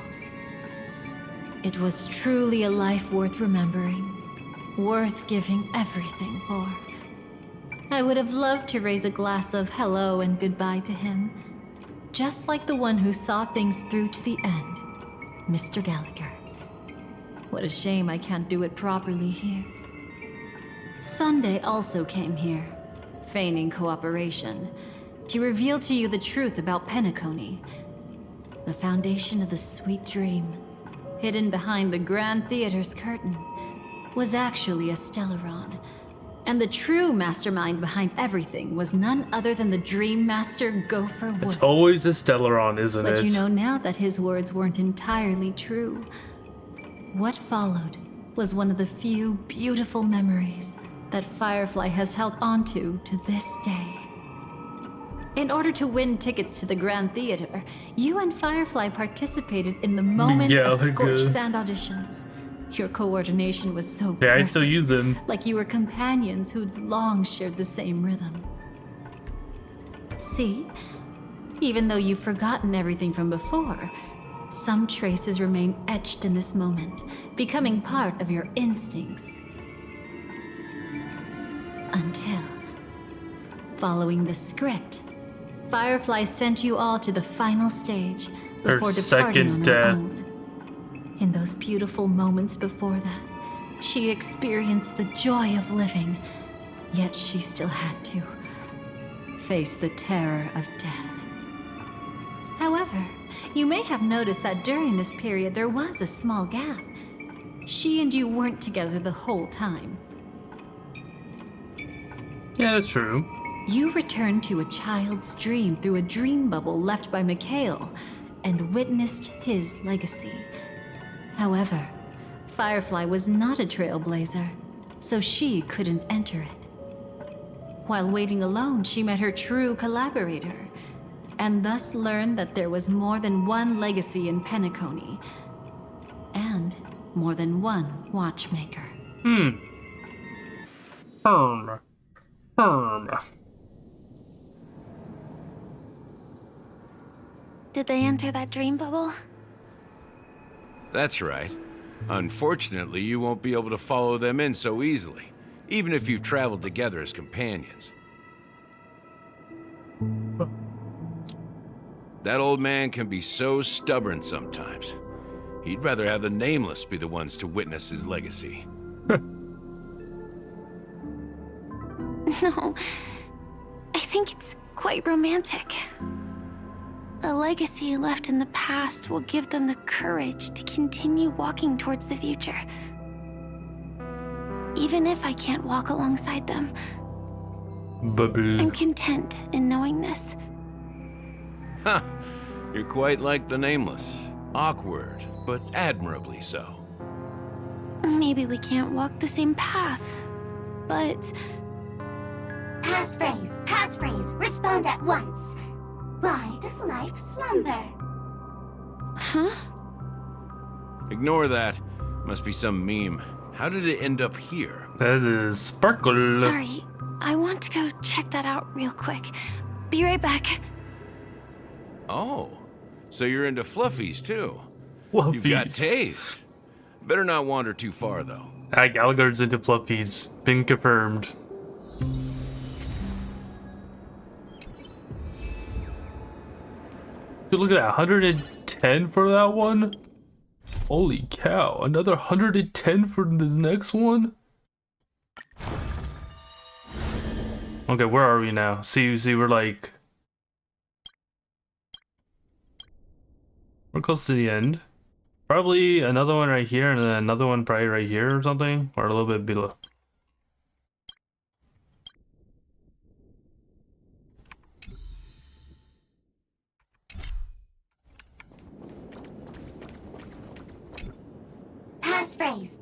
It was truly a life worth remembering, worth giving everything for. I would have loved to raise a glass of hello and goodbye to him, just like the one who saw things through to the end, Mr. Gallagher. What a shame I can't do it properly here. Sunday also came here, feigning cooperation, to reveal to you the truth about Penacony, the foundation of the sweet dream, hidden behind the Grand Theater's curtain, was actually a Stellaron. And the true mastermind behind everything was none other than the Dream Master Gopher Wood. It's always a Stellaron, isn't it? But you know now that his words weren't entirely true. What followed was one of the few beautiful memories that Firefly has held onto to this day. In order to win tickets to the Grand Theater, you and Firefly participated in the moment of scorched sand auditions. Your coordination was so perfect. Yeah, I still use them. Like you were companions who'd long shared the same rhythm. See? Even though you've forgotten everything from before, some traces remain etched in this moment, becoming part of your instincts. Until, following the script, Firefly sent you all to the final stage before departing on her own. In those beautiful moments before that, she experienced the joy of living, yet she still had to face the terror of death. However, you may have noticed that during this period there was a small gap. She and you weren't together the whole time. Yeah, that's true. You returned to a child's dream through a dream bubble left by Mikhail and witnessed his legacy. However, Firefly was not a trailblazer, so she couldn't enter it. While waiting alone, she met her true collaborator, and thus learned that there was more than one legacy in Penacony, and more than one watchmaker. Firm. Did they enter that dream bubble? That's right. Unfortunately, you won't be able to follow them in so easily, even if you've traveled together as companions. That old man can be so stubborn sometimes. He'd rather have the Nameless be the ones to witness his legacy. No, I think it's quite romantic. A legacy left in the past will give them the courage to continue walking towards the future. Even if I can't walk alongside them, I'm content in knowing this. Huh. You're quite like the Nameless. Awkward, but admirably so. Maybe we can't walk the same path, but... Passphrase, respond at once. Why does life slumber? Huh? Ignore that. Must be some meme. How did it end up here? That is Sparkle. Sorry, I want to go check that out real quick. Be right back. Oh, so you're into fluffies too. Fluffies. You've got taste. Better not wander too far though. Gallagher's into fluffies. Been confirmed. Dude, look at that, 110 for that one? Holy cow, another 110 for the next one? Okay, where are we now? See, we're like... We're close to the end. Probably another one right here, and then another one probably right here or something, or a little bit below.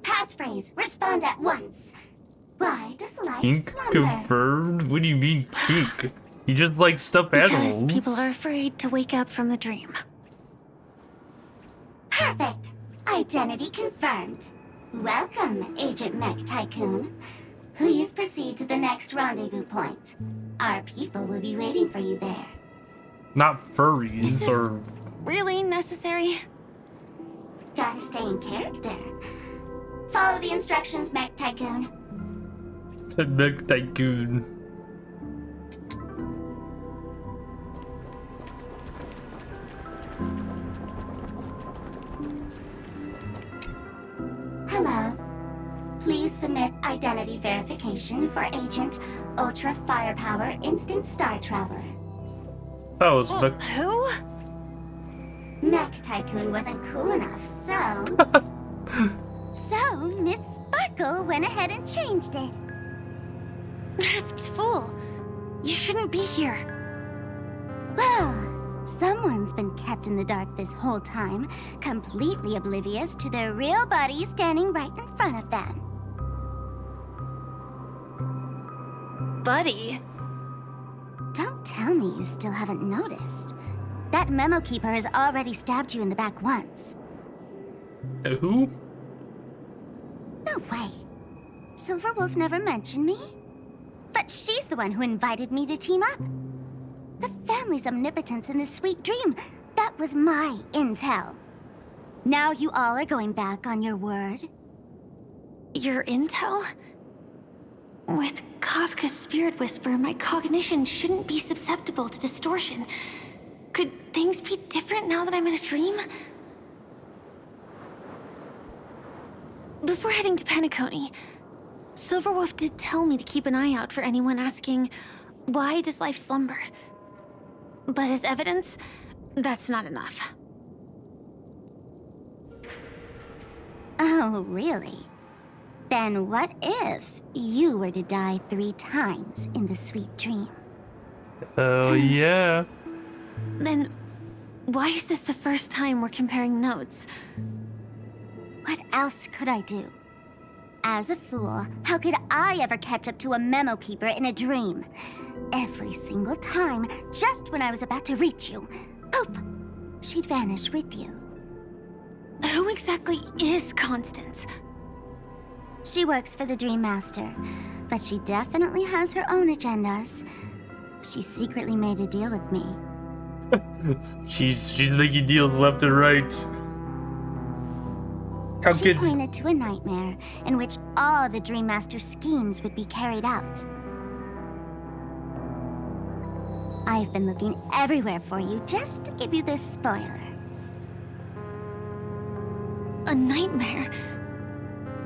Passphrase, respond at once. Why does life Kink slumber? confirmed? What do you mean kink? You just like stuffed Because animals. people are afraid to wake up from the dream. Perfect. Identity confirmed. Welcome, Agent Mech Tycoon. Please proceed to the next rendezvous point. Our people will be waiting for you there. Not furries or... Really necessary? Gotta stay in character. Follow the instructions, Mech Tycoon. Mech Tycoon. Hello. Please submit identity verification for Agent Ultra Firepower Instant Star Traveler. That was Mech... Who? Mech Tycoon wasn't cool enough, so... So, Miss Sparkle went ahead and changed it. Masked fool. You shouldn't be here. Well, someone's been kept in the dark this whole time, completely oblivious to their real body standing right in front of them. Buddy. Don't tell me you still haven't noticed. That memo keeper has already stabbed you in the back once. Who? No way. Silverwolf never mentioned me. But she's the one who invited me to team up. The family's omnipotence in this sweet dream, that was my intel. Now you all are going back on your word? Your intel? With Kafka's spirit whisper, my cognition shouldn't be susceptible to distortion. Could things be different now that I'm in a dream? Before heading to Penacony, Silverwolf did tell me to keep an eye out for anyone asking, why does life slumber? But as evidence, that's not enough. Oh, really? Then what if you were to die 3 times in the sweet dream? Oh, yeah. Then, why is this the first time we're comparing notes? What else could I do? As a fool, how could I ever catch up to a memo keeper in a dream? Every single time, just when I was about to reach you, poof, she'd vanish with you. Who exactly is Constance? She works for the Dream Master, but she definitely has her own agendas. She secretly made a deal with me. She's making deals left and right. How She could... pointed to a nightmare in which all the Dream Master's schemes would be carried out. I've been looking everywhere for you just to give you this spoiler. A nightmare?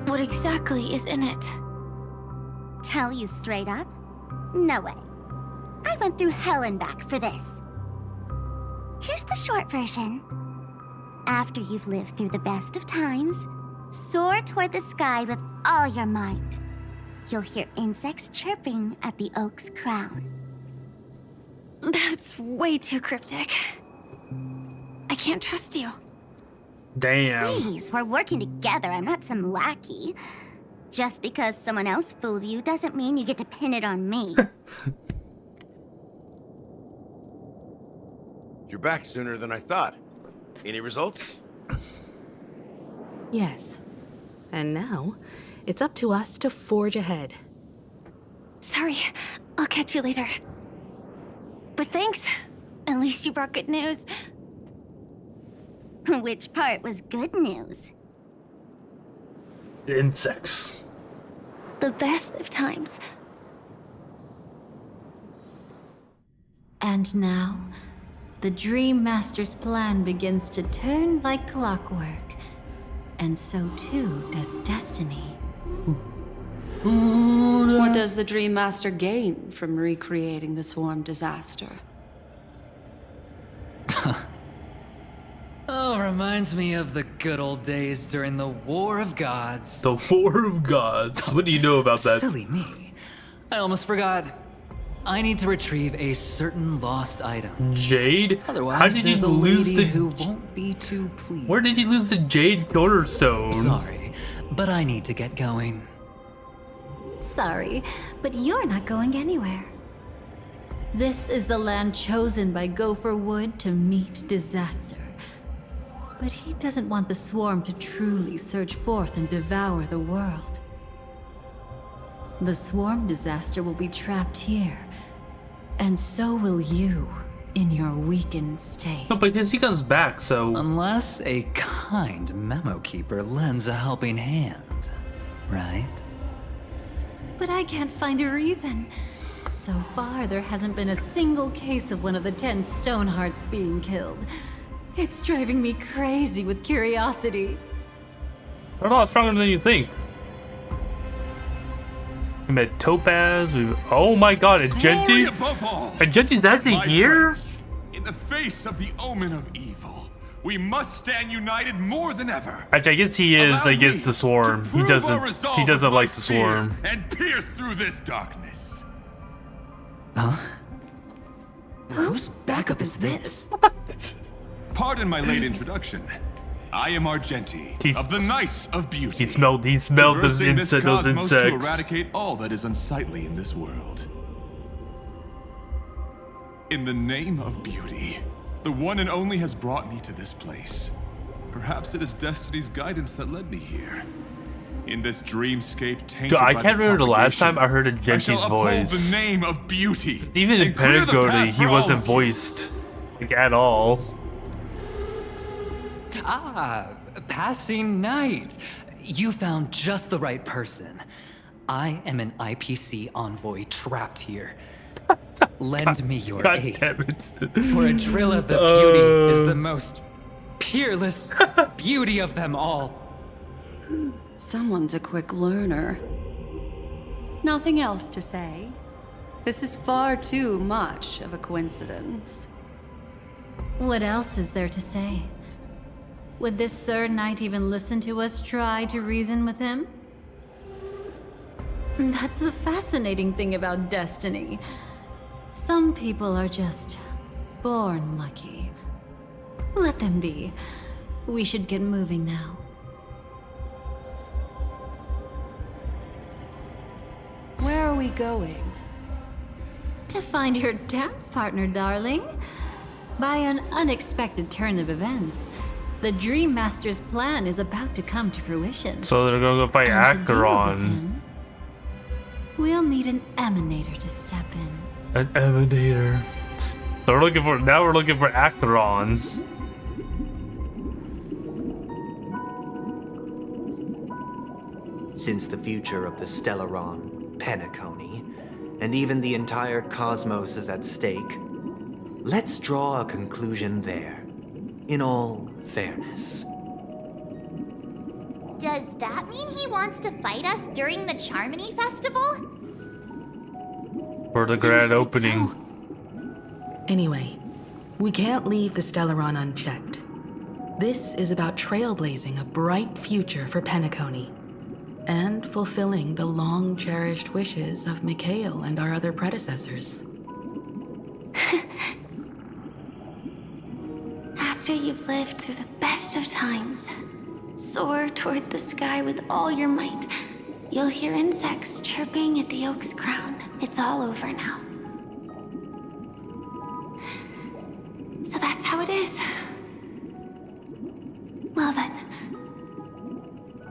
What exactly is in it? Tell you straight up? No way. I went through hell and back for this. Here's the short version. After you've lived through the best of times, soar toward the sky with all your might. You'll hear insects chirping at the oak's crown. That's way too cryptic. I can't trust you. Damn. Please, we're working together. I'm not some lackey. Just because someone else fooled you doesn't mean you get to pin it on me. You're back sooner than I thought. Any results? Yes. And now, it's up to us to forge ahead. Sorry, I'll catch you later. But thanks. At least you brought good news. Which part was good news? Insects. The best of times. And now, the Dream Master's plan begins to turn like clockwork. and so too does destiny. What does the Dream Master gain from recreating the swarm disaster? Oh, reminds me of the good old days during the War of Gods. The War of Gods. What do you know about that? Silly me. I almost forgot. I need to retrieve a certain lost item. Jade? Otherwise, How did there's you a lose lady the... who won't be too pleased. Where did you lose the Jade Cornerstone? Sorry, but I need to get going. Sorry, but you're not going anywhere. This is the land chosen by Gopher Wood to meet disaster. But he doesn't want the swarm to truly surge forth and devour the world. The swarm disaster will be trapped here, and so will you in your weakened state. No, because he comes back, so... Unless a kind memo keeper lends a helping hand, right? But I can't find a reason. So far, there hasn't been a single case of one of the 10 Stonehearts being killed. It's driving me crazy with curiosity. They're a lot stronger than you think. We met Topaz, oh my god, and Genti? And Genti's actually here? Friends, in the face of the omen of evil, we must stand united more than ever. Actually, I guess he is against the swarm. He doesn't like the swarm. And pierce through this darkness. Huh? Whose backup is this? Pardon my late introduction. I am Argenti, of the Knights of Beauty. He smelled those insects. To eradicate all that is unsightly in this world. In the name of beauty, the one and only has brought me to this place. Perhaps it is destiny's guidance that led me here. In this dreamscape tainted Dude, I by can't the remember the last propagation, time I heard a Genti's voice. the name of beauty. Even in and clear the Pedagogy, path he for all wasn't of you. voiced like at all. Ah, passing night. You found just the right person. I am an IPC envoy trapped here. Lend me your God aid. damn it. For Adrilla the beauty is the most peerless beauty of them all. Someone's a quick learner. Nothing else to say. This is far too much of a coincidence. What else is there to say? Would this Sir Knight even listen to us try to reason with him? That's the fascinating thing about destiny. Some people are just born lucky. Let them be. We should get moving now. Where are we going? To find your dance partner, darling. By an unexpected turn of events, the Dream Master's plan is about to come to fruition. So they're gonna go fight And to deal with Acheron. him, we'll need an emanator to step in. An emanator. So we're looking for Acheron. Since the future of the Stellaron, Penacony, and even the entire cosmos is at stake, let's draw a conclusion there, in all fairness. Does that mean he wants to fight us during the Charmony Festival? For the grand opening. Anyway, we can't leave the Stellaron unchecked. This is about trailblazing a bright future for Penacony, and fulfilling the long-cherished wishes of Mikhail and our other predecessors. After you've lived through the best of times, soar toward the sky with all your might. You'll hear insects chirping at the oak's crown. It's all over now. So that's how it is. Well then,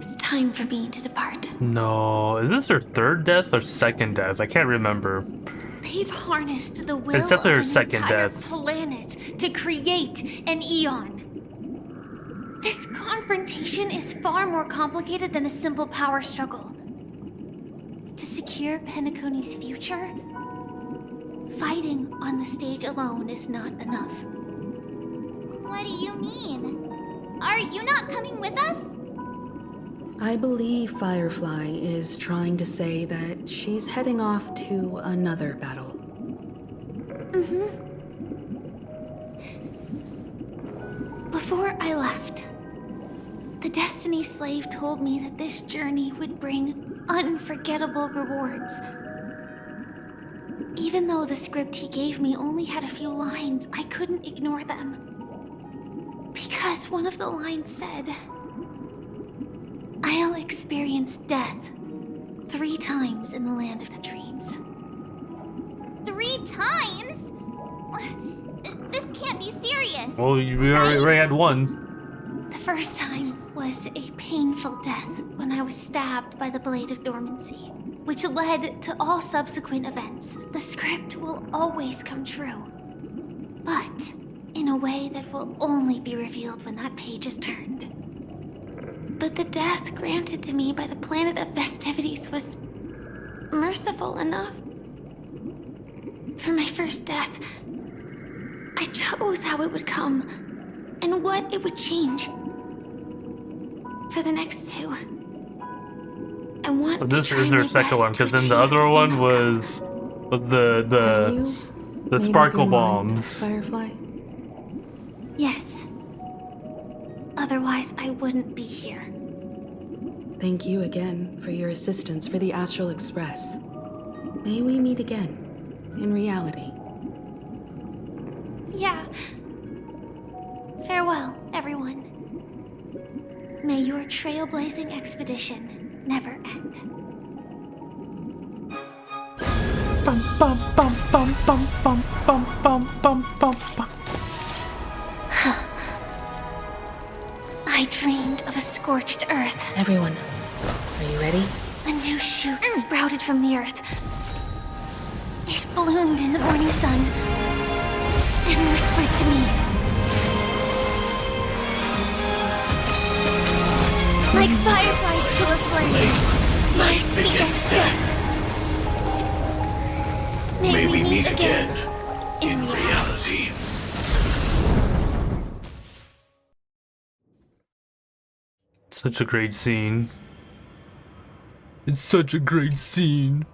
it's time for me to depart. No, is this her third death or second death? I can't remember. They've harnessed the will It's definitely her of an second entire death. planet to create an eon. This confrontation is far more complicated than a simple power struggle. To secure Penacony's future, fighting on the stage alone is not enough. What do you mean? Are you not coming with us? I believe Firefly is trying to say that she's heading off to another battle. Before I left, the Destiny Slave told me that this journey would bring unforgettable rewards. Even though the script he gave me only had a few lines, I couldn't ignore them. Because one of the lines said, "I'll experience death 3 times in the land of the dreams." 3 times? This can't be serious. Well, we already had one. The first time was a painful death when I was stabbed by the Blade of Dormancy, which led to all subsequent events. The script will always come true, but in a way that will only be revealed when that page is turned. But the death granted to me by the planet of festivities was merciful enough. For my first death, I chose how it would come and what it would change. For the next 2, I want But to this try is their my second best one, to because then the achieve other same one outcome. was the Made up sparkle your mind, bombs. Firefly? Yes. Otherwise, I wouldn't be here. Thank you again for your assistance for the Astral Express. May we meet again, in reality. Yeah. Farewell, everyone. May your trailblazing expedition never end. Bum, bum, bum, bum, bum, bum, bum, bum, bum, bum, bum. I dreamed of a scorched earth. Everyone, are you ready? A new shoot sprouted from the earth. It bloomed in the morning sun and whispered to me. Like fireflies to a flame, life begets death. May we meet again in reality. Such a great scene. It's such a great scene.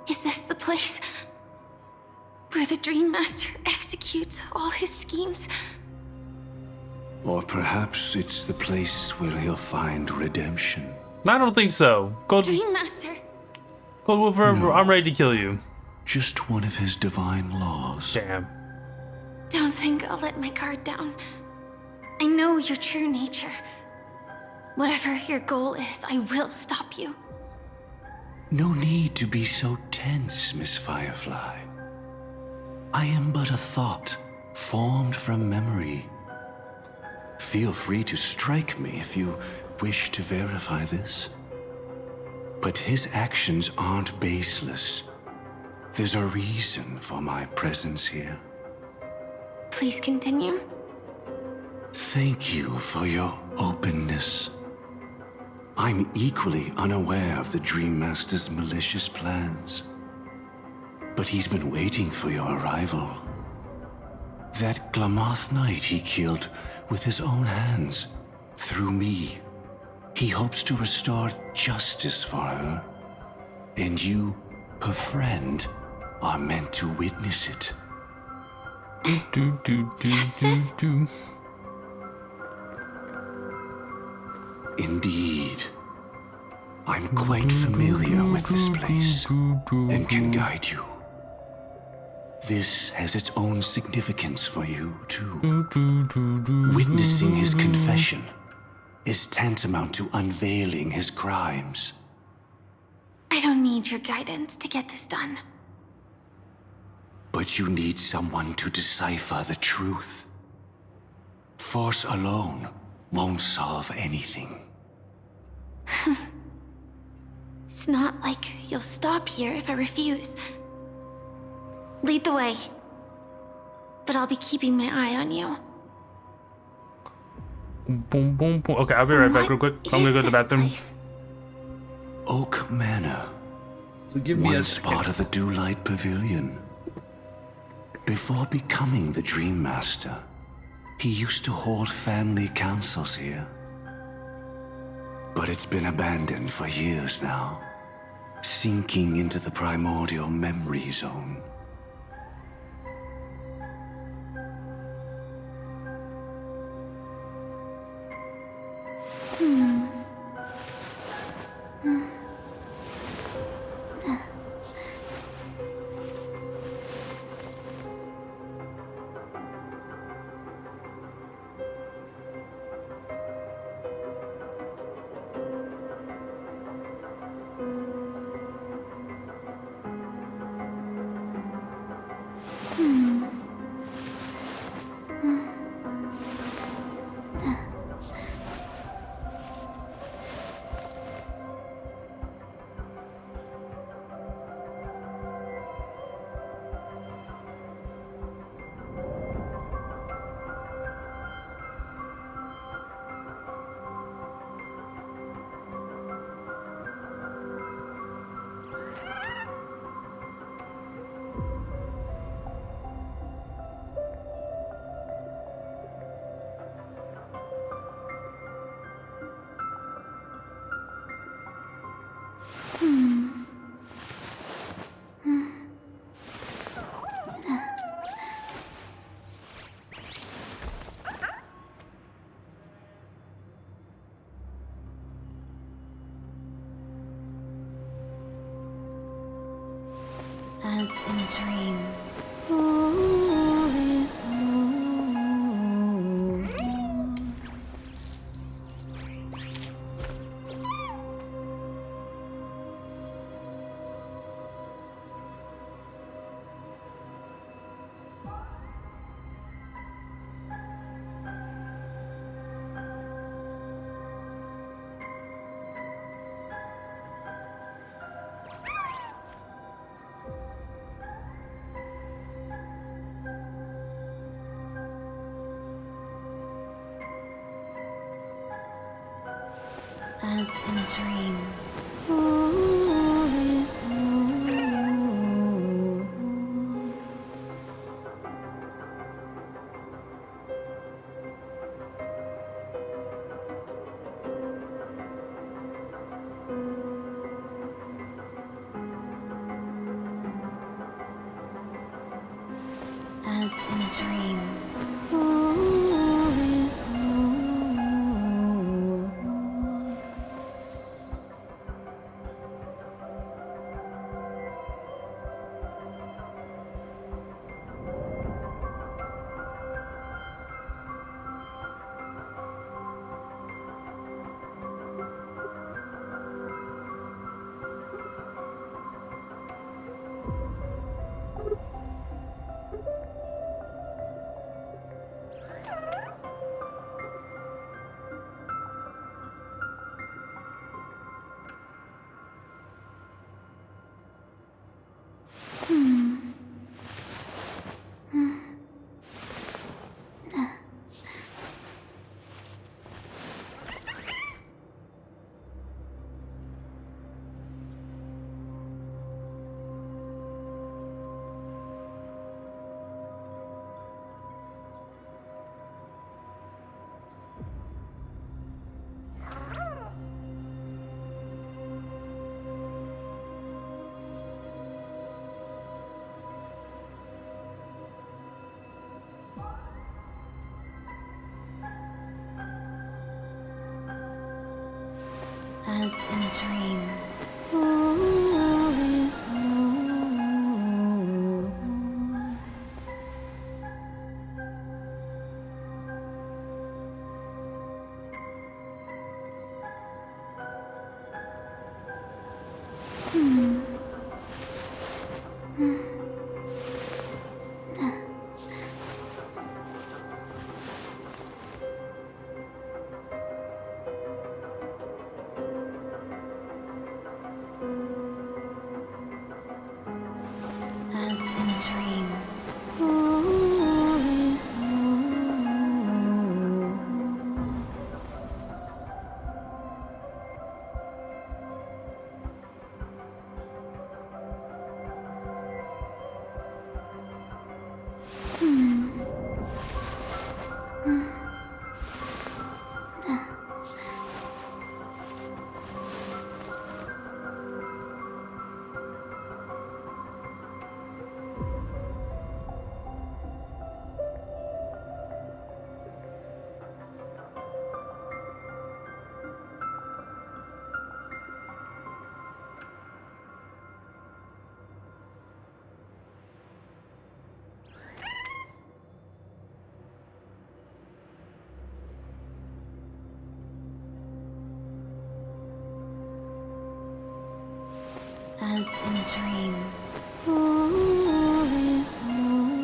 Is this the place where the Dream Master executes all his schemes? Or perhaps it's the place where he'll find redemption. I don't think so. Gold Dream Master, Wolfer, No. I'm ready to kill you. Just one of his divine laws. Damn. don't think I'll let my guard down. I know your true nature. Whatever your goal is, I will stop you. No need to be so tense, Miss Firefly. I am but a thought, formed from memory. Feel free to strike me if you wish to verify this. But his actions aren't baseless. There's a reason for my presence here. Please continue. Thank you for your openness. I'm equally unaware of the Dream Master's malicious plans. But he's been waiting for your arrival. That Glamoth Knight he killed with his own hands, through me. He hopes to restore justice for her. And you, her friend, are meant to witness it. Justice? Indeed. I'm quite familiar with this place and can guide you. This has its own significance for you, too. Witnessing his confession is tantamount to unveiling his crimes. I don't need your guidance to get this done. But you need someone to decipher the truth. Force alone won't solve anything. It's not like you'll stop here if I refuse. Lead the way. But I'll be keeping my eye on you. Boom, boom, boom. Okay, I'll be right back real quick. I'm gonna go to the bathroom. Oak Manor. So give me a Once part of the Dewlight Pavilion. Before becoming the Dream Master, He used to hold family councils here. But it's been abandoned for years now, sinking into the primordial memory zone. As in a dream. All is whole. As in a dream. All is whole. As in a dream. All is whole. As in a dream. All is whole. As in a dream. All is whole. As in a dream, all is war.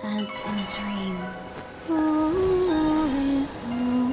As in a dream, all is war.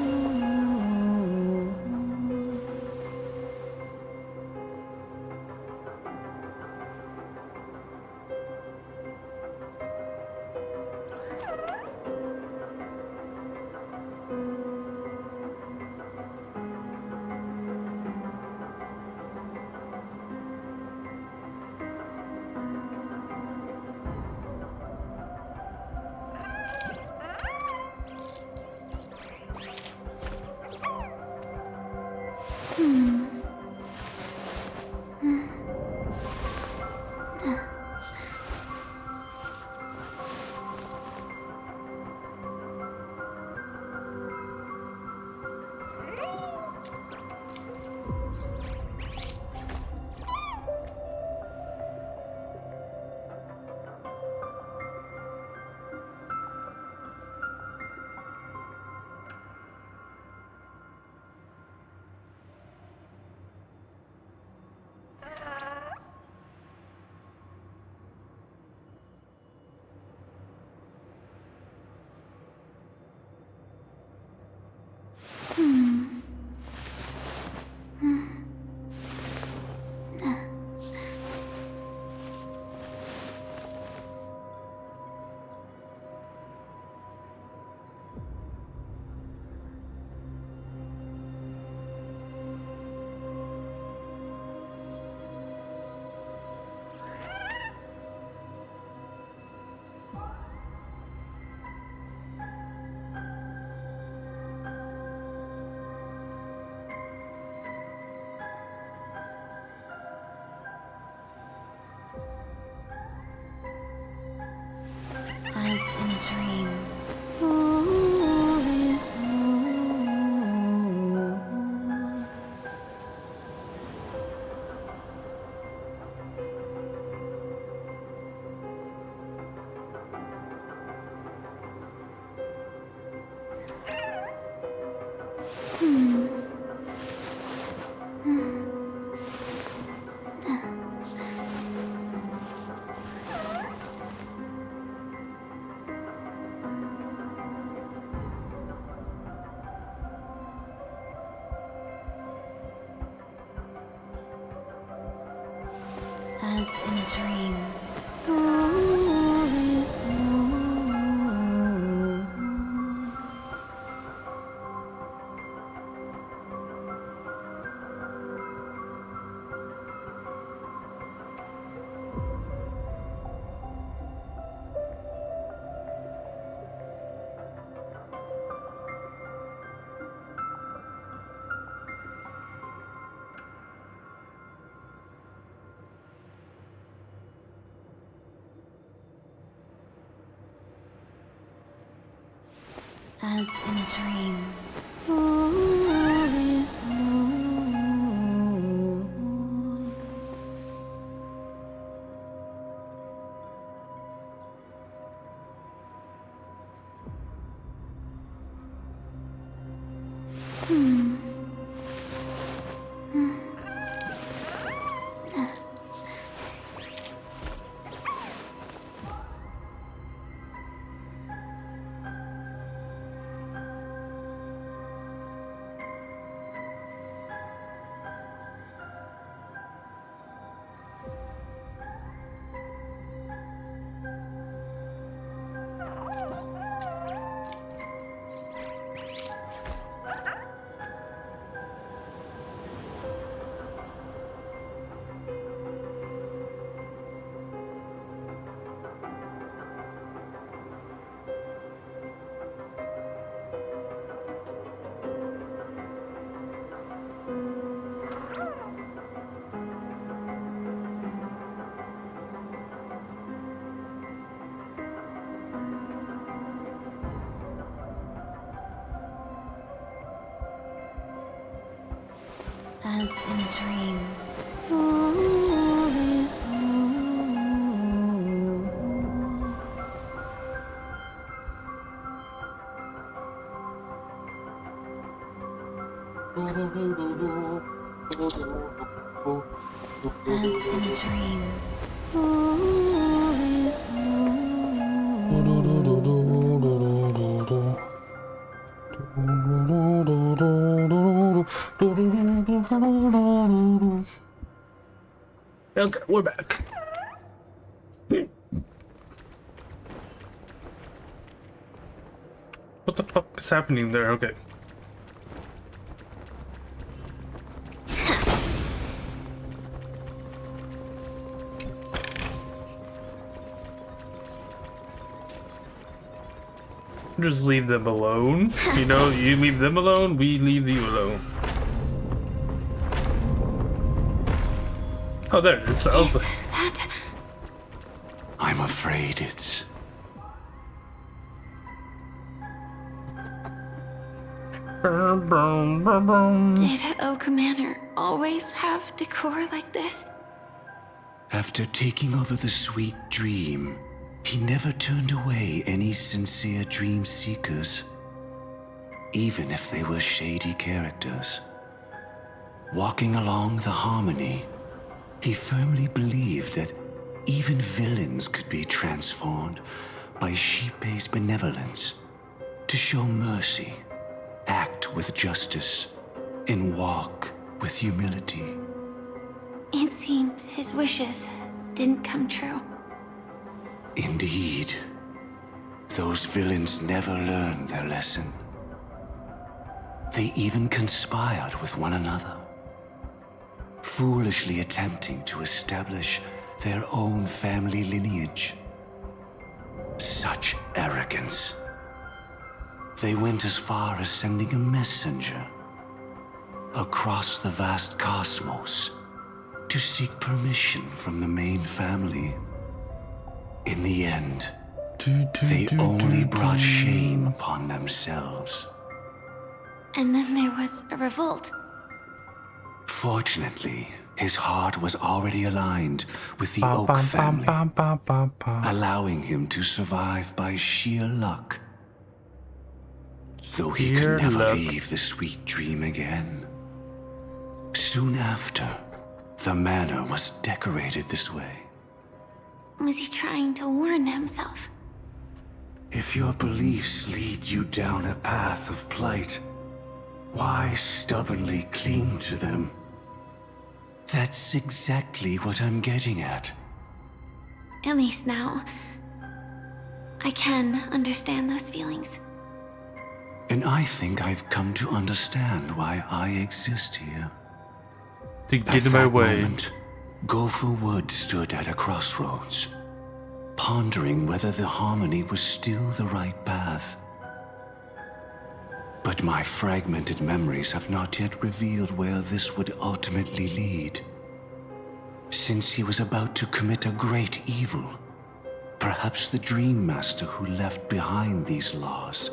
As in a dream, all is war. As in a dream, all is war. As in a dream, all is war. in a dream. All is as in a dream. All is Okay, we're back. What the fuck is happening there? Okay. Just leave them alone. You know, you leave them alone, we leave you alone. Oh, there it is. Is that... I'm afraid it's... Did Oak Manor always have decor like this? After taking over the Sweet Dream, he never turned away any sincere dream seekers, even if they were shady characters. Walking along the Harmony, he firmly believed that even villains could be transformed by Xipe's benevolence to show mercy, act with justice, and walk with humility. It seems his wishes didn't come true. Indeed, those villains never learned their lesson. They even conspired with one another, foolishly attempting to establish their own family lineage. Such arrogance. They went as far as sending a messenger across the vast cosmos to seek permission from the main family. In the end, they only brought shame upon themselves. And then there was a revolt. Fortunately, his heart was already aligned with the Oak family, allowing him to survive by sheer luck. Though he could never leave the Sweet Dream again. Soon after, the manor was decorated this way. Was he trying to warn himself? If your beliefs lead you down a path of plight, why stubbornly cling to them? That's exactly what I'm getting at. At least now, I can understand those feelings. And I think I've come to understand why I exist here. To get in my way. Moment, Gopher Wood stood at a crossroads, pondering whether the Harmony was still the right path. But my fragmented memories have not yet revealed where this would ultimately lead. Since he was about to commit a great evil, perhaps the Dream Master who left behind these laws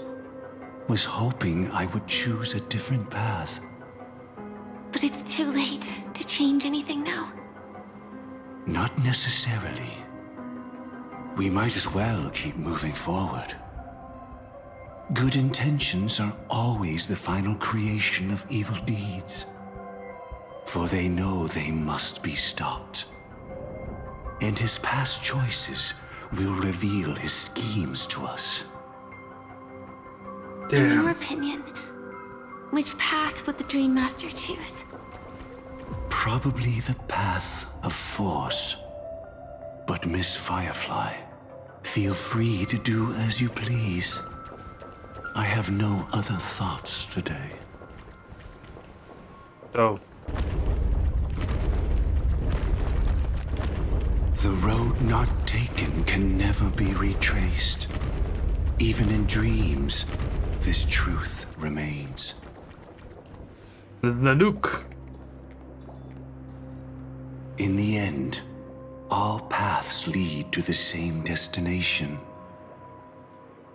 was hoping I would choose a different path. But it's too late to change anything now. Not necessarily. We might as well keep moving forward. Good intentions are always the final creation of evil deeds, for they know they must be stopped. And his past choices will reveal his schemes to us. In your opinion, which path would the Dream Master choose? Probably the path of force. But Miss Firefly, feel free to do as you please. I have no other thoughts today. Oh. The road not taken can never be retraced. Even in dreams, this truth remains. The Nanook. In the end, all paths lead to the same destination.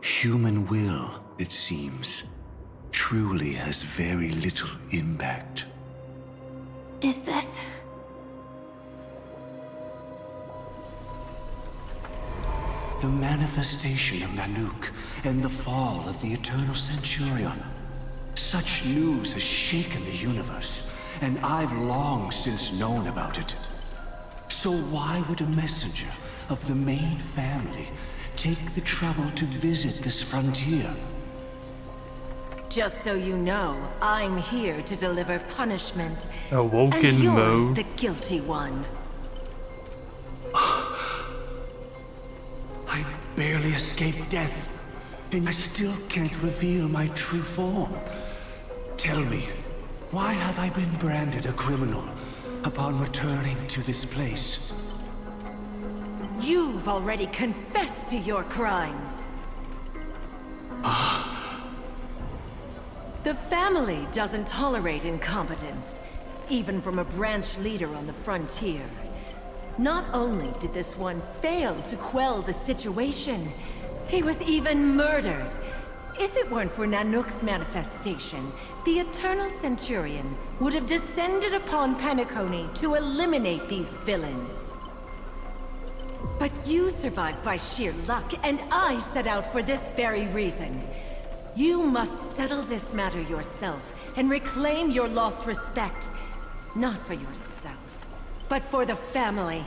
Human will, it seems, truly has very little impact. is this? The manifestation of Nanook and the fall of the Eternal Centurion. Such news has shaken the universe, and I've long since known about it. So why would a messenger of the main family take the trouble to visit this frontier? Just so you know, I'm here to deliver punishment. Awoken and you're mode. the guilty one. I barely escaped death, and I still can't reveal my true form. Tell me, why have I been branded a criminal upon returning to this place? You've already confessed to your crimes. The family doesn't tolerate incompetence, even from a branch leader on the frontier. Not only did this one fail to quell the situation, he was even murdered. If it weren't for Nanook's manifestation, the Eternal Centurion would have descended upon Penacony to eliminate these villains. But you survived by sheer luck, and I set out for this very reason. You must settle this matter yourself and reclaim your lost respect. Not for yourself, but for the family.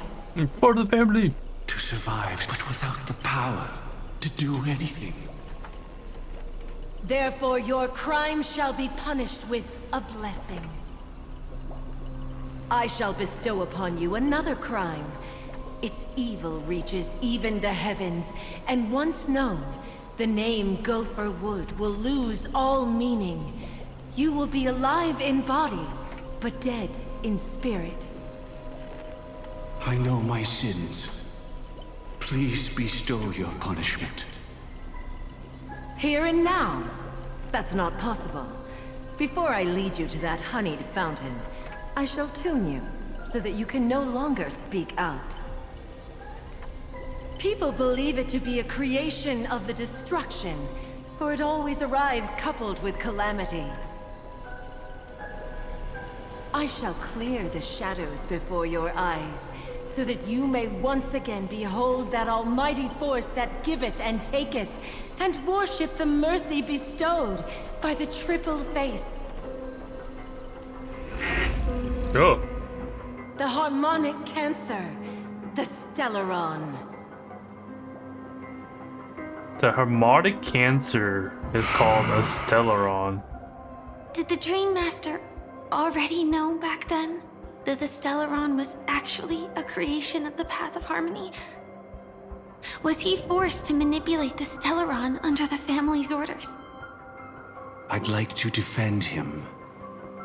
For the family. To survive, but without the power to do anything. Therefore, your crime shall be punished with a blessing. I shall bestow upon you another crime. Its evil reaches even the heavens, and once known, the name Gopher Wood will lose all meaning. You will be alive in body, but dead in spirit. I know my sins. Please bestow your punishment. Here and now? That's not possible. Before I lead you to that honeyed fountain, I shall tune you, so that you can no longer speak out. People believe it to be a creation of the destruction, for it always arrives coupled with calamity. I shall clear the shadows before your eyes, so that you may once again behold that almighty force that giveth and taketh, and worship the mercy bestowed by the triple face. Oh. The harmonic cancer, the Stellaron. The harmonic cancer is called a Stellaron. Did the Dream Master already know back then that the Stellaron was actually a creation of the Path of Harmony? Was he forced to manipulate the Stellaron under the family's orders? I'd like to defend him,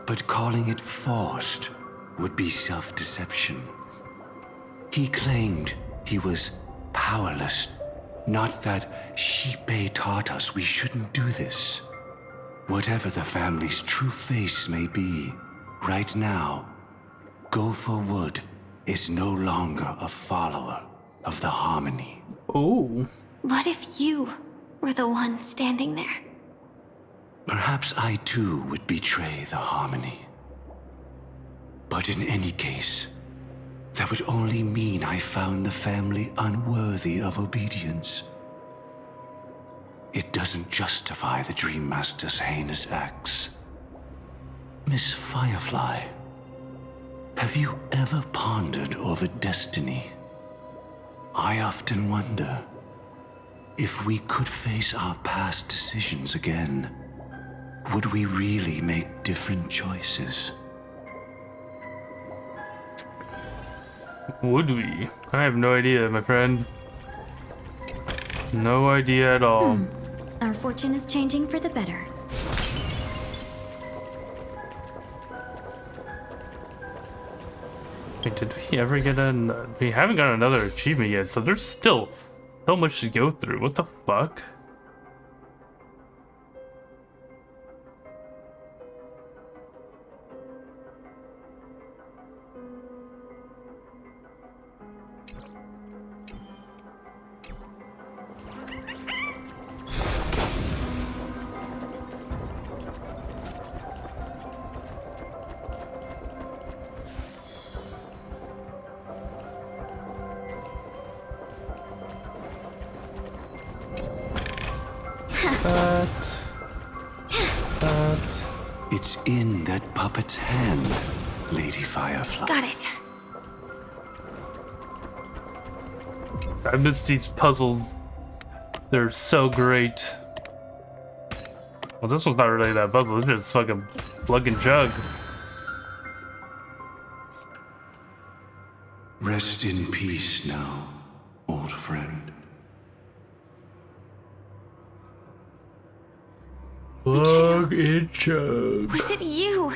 but calling it forced would be self-deception. He claimed he was powerless, not that Xipe taught us we shouldn't do this. Whatever the family's true face may be, right now, Gopher Wood is no longer a follower of the Harmony. Oh. What if you were the one standing there? Perhaps I too would betray the Harmony. But in any case, that would only mean I found the family unworthy of obedience. It doesn't justify the Dream Master's heinous acts. Miss Firefly, have you ever pondered over destiny? I often wonder if we could face our past decisions again, would we really make different choices? Would we? I have no idea, my friend. No idea at all. Our fortune is changing for the better. Wait, did we ever get we haven't got another achievement yet, so there's still so much to go through. What the fuck? It's in that puppet's hand, Lady Firefly. Got it. I miss these puzzles. They're so great. Well, this one's not really that puzzle. It's just fucking plug and chug. Rest in peace now, old friend. Plug and chug. Was it you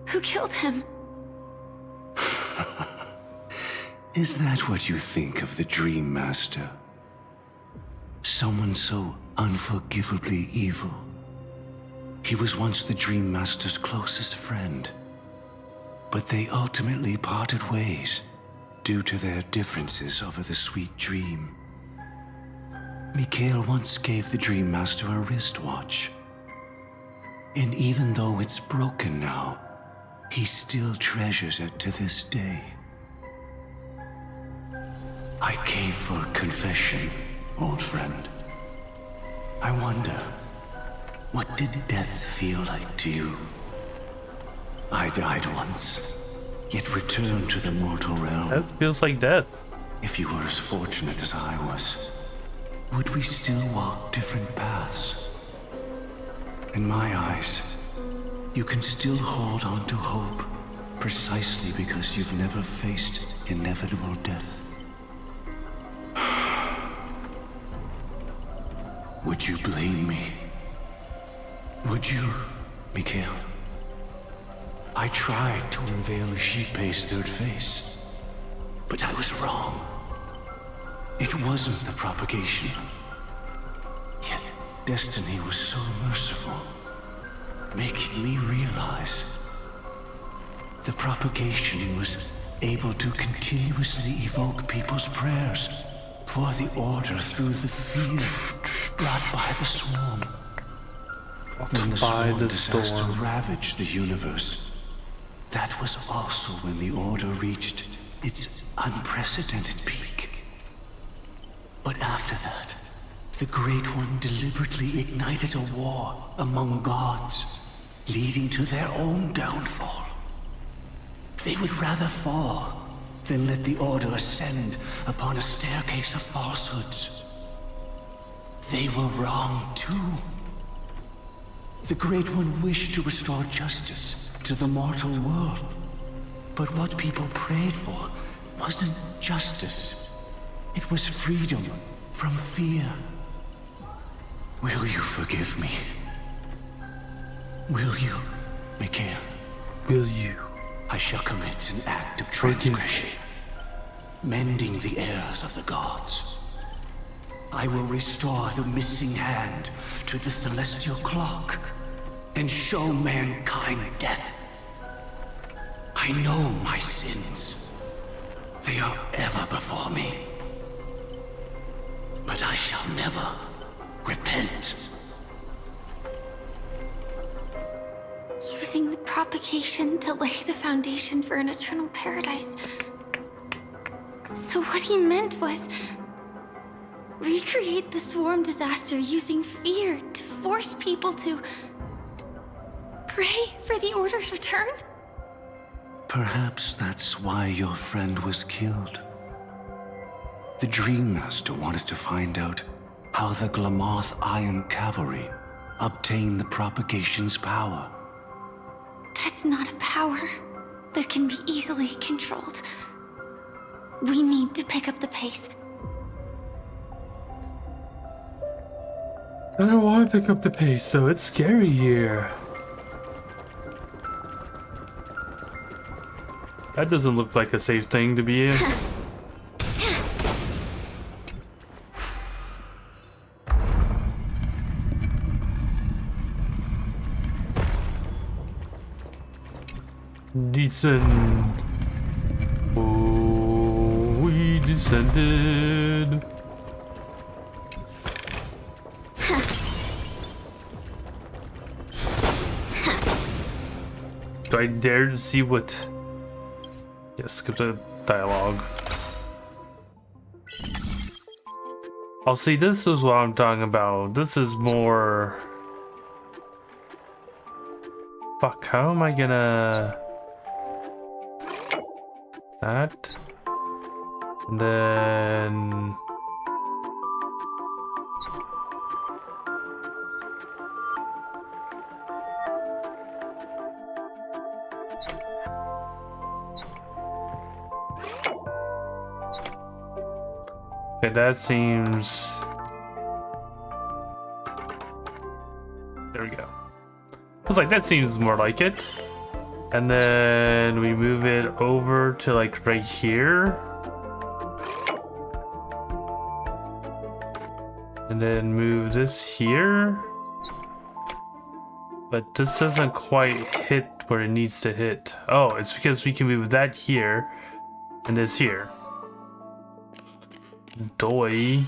who killed him? Is that what you think of the Dream Master? Someone so unforgivably evil. He was once the Dream Master's closest friend, but they ultimately parted ways due to their differences over the sweet dream. Mikhail once gave the Dream Master a wristwatch, and even though it's broken now, he still treasures it to this day. I came for confession, old friend. I wonder, what did death feel like to you? I died once, yet returned to the mortal realm. That feels like death. If you were as fortunate as I was, would we still walk different paths? In my eyes, you can still hold on to hope precisely because you've never faced inevitable death. Would you blame me? Would you, Mikhail? I tried to unveil Xipe's third face, but I was wrong. It wasn't the propagation. Yet destiny was so merciful, making me realize the propagation was able to continuously evoke people's prayers for the order through the fear brought by the swarm. When the swarm disaster ravaged the universe, that was also when the order reached its unprecedented peak. But after that, the Great One deliberately ignited a war among gods, leading to their own downfall. They would rather fall than let the Order ascend upon a staircase of falsehoods. They were wrong too. The Great One wished to restore justice to the mortal world. But what people prayed for wasn't justice. It was freedom from fear. Will you forgive me? Will you, Mikhail? Will you? I shall commit an act of transgression, mending the errors of the gods. I will restore the missing hand to the celestial clock and show mankind death. I know my sins. They are ever before me. But I shall never repent. Using the propagation to lay the foundation for an eternal paradise. So what he meant was recreate the swarm disaster using fear to force people to pray for the Order's return? Perhaps that's why your friend was killed. The Dream Master wanted to find out how the Glamoth Iron Cavalry obtained the propagation's power. That's not a power that can be easily controlled. We need to pick up the pace. I don't want to pick up the pace, so it's scary here. That doesn't look like a safe thing to be in. Descend. Oh, we descended. Do I dare to see what? Yes, skip the dialogue. I'll see, this is what I'm talking about. This is more... Fuck, how am I gonna... That. And then... Okay, that seems... There we go. I was like, that seems more like it. And then we move it over to like right here. And then move this here. But this doesn't quite hit where it needs to hit. Oh, it's because we can move that here and this here. Doy.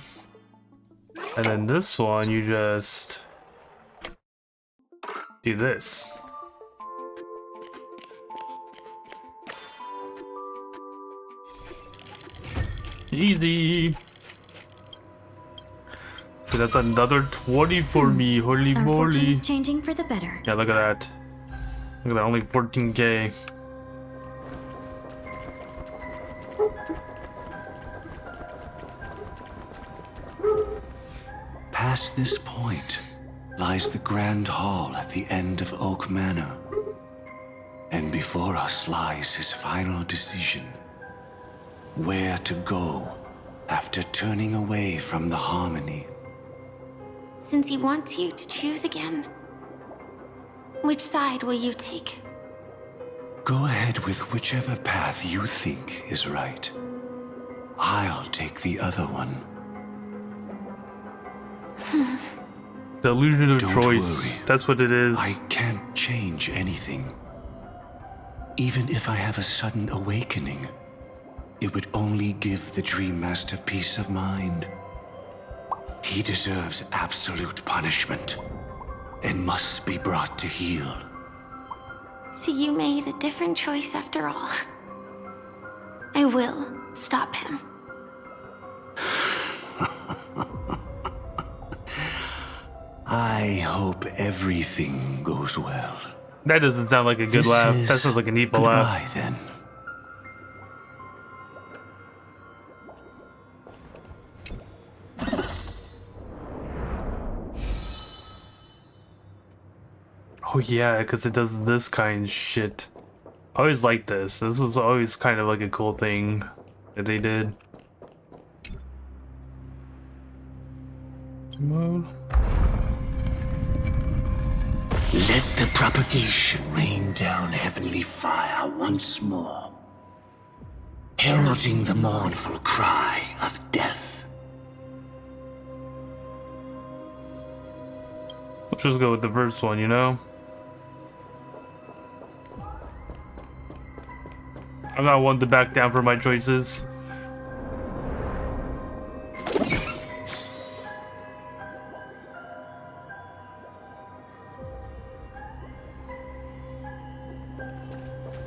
And then this one, you just do this. Easy. So that's another 20 for me. Holy Our moly. fortune's changing for the better. Yeah, look at that. Look at that, only 14k. Past this point lies the Grand Hall at the end of Oak Manor. And before us lies his final decision. Where to go after turning away from the harmony. Since he wants you to choose again, which side will you take? Go ahead with whichever path you think is right. I'll take the other one. The illusion of Don't choice. worry. That's what it is. I can't change anything. Even if I have a sudden awakening, it would only give the Dream Master peace of mind. He deserves absolute punishment and must be brought to heel. So you made a different choice after all. I will stop him. I hope everything goes well. That doesn't sound like a good This laugh. is That sounds like an evil goodbye, laugh. then. Oh yeah, because it does this kind of shit. I always liked this. This was always kind of like a cool thing that they did. Mode. Let the propagation rain down heavenly fire once more, heralding the mournful cry of death. Let's just go with the first one, you know? I'm not one to back down for my choices.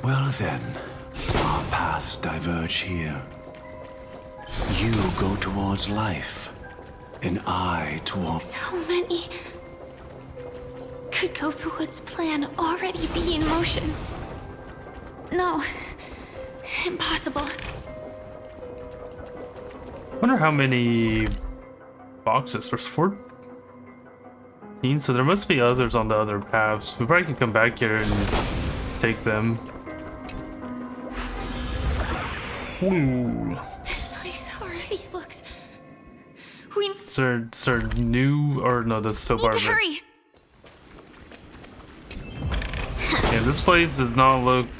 Well then, our paths diverge here. You go towards life, and I towards... So many. Could Gofuwood's plan already be in motion? No. Impossible. Wonder how many boxes. There's 14, so there must be others on the other paths. We probably can come back here and take them. Ooh. This place already looks... We Sir, new or no? That's still need part to of it. hurry. Yeah, this place does not look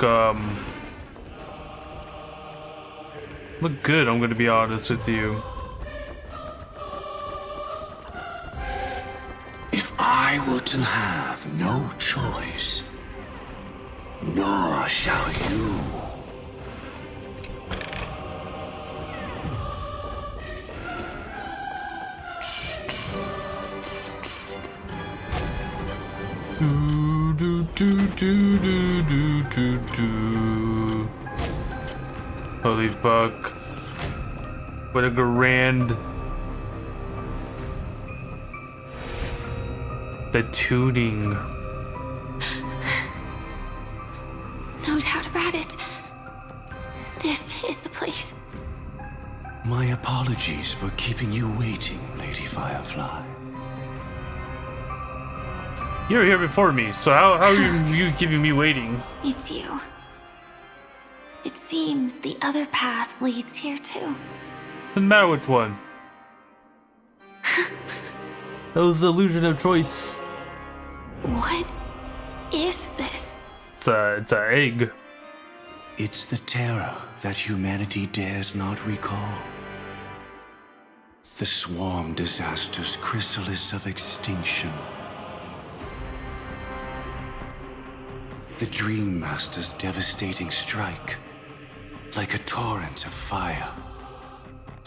good. I'm gonna be honest with you. If I were to have no choice, nor shall you. Do do do do do do do do. Holy fuck! What a grand. The tuning. knows how to bat it. This is the place. My apologies for keeping you waiting, Lady Firefly. You were here before me, so how are you keeping me waiting? It's you. It seems the other path leads here too. Doesn't matter which one. That was the illusion of choice. What is this? It's an egg. It's the terror that humanity dares not recall. The swarm disaster's chrysalis of extinction. The Dream Master's devastating strike, like a torrent of fire,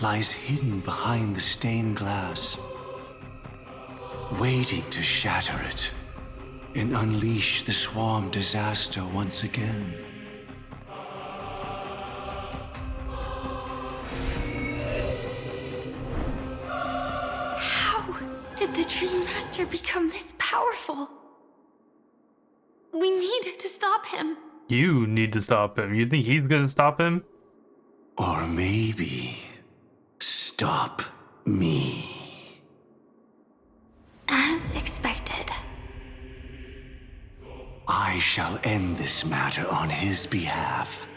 lies hidden behind the stained glass, waiting to shatter it and unleash the swarm disaster once again. How did the Dream Master become this powerful? We need to stop him. You need to stop him. You think he's gonna stop him? Or maybe stop me. As expected. I shall end this matter on his behalf.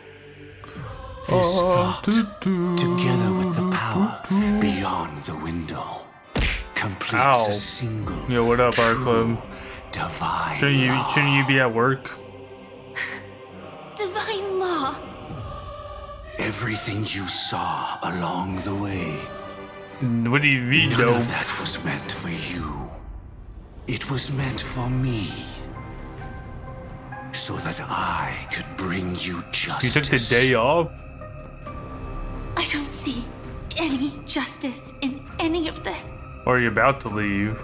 This thought, together with the power beyond the window, completes a single Yo, what up, Arclum? divine Shouldn't you be at work? Divine law. Everything you saw along the way. What do you mean, None no? of that was meant for you. It was meant for me. So that I could bring you justice. You took the day off? I don't see any justice in any of this. Or are you about to leave?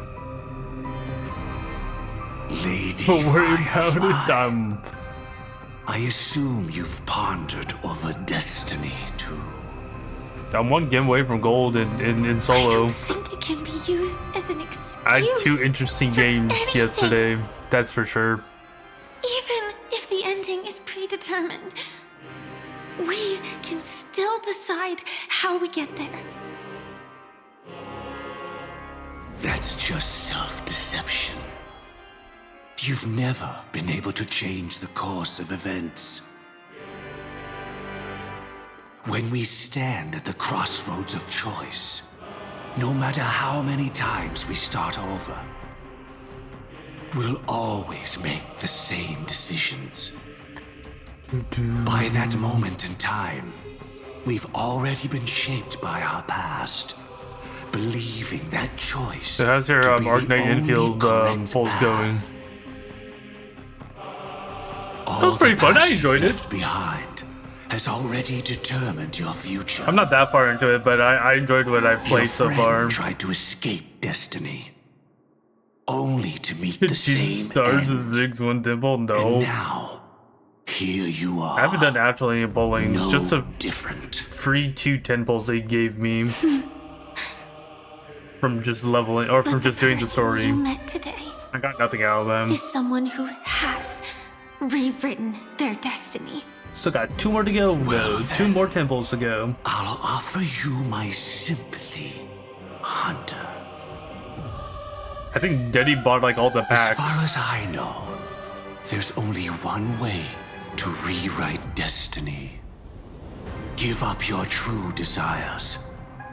Lady Don't worry about Firefly, it. I assume you've pondered over destiny too. I'm one game away from gold in solo. I don't think it can be used as an excuse. I had 2 interesting games anything. yesterday. That's for sure. Even if the ending is predetermined, we can still decide how we get there. That's just self-deception. You've never been able to change the course of events. When we stand at the crossroads of choice, no matter how many times we start over, we'll always make the same decisions. By that moment in time, we've already been shaped by our past, believing that choice. So how's your to be the Arknight only infield correct polls path. going? All That was pretty the fun. I past enjoyed you've it. left behind has already determined your future. I'm not that far into it, but I enjoyed what I've played Your so friend far. tried to escape destiny, only to meet the She same stars end. with Jigs one dimple. And No, now, here you are. I haven't done actually any bowling. It's No just a different. free 2 10 they gave me from just leveling or from just doing the story. You met today I got nothing out of them. is someone who has rewritten their destiny. Still got 2 more to go though. 2 more temples to go. I'll offer you my sympathy, Hunter. I think Deddy bought like all the As far packs. as I know, there's only one way to rewrite destiny. Give up your true desires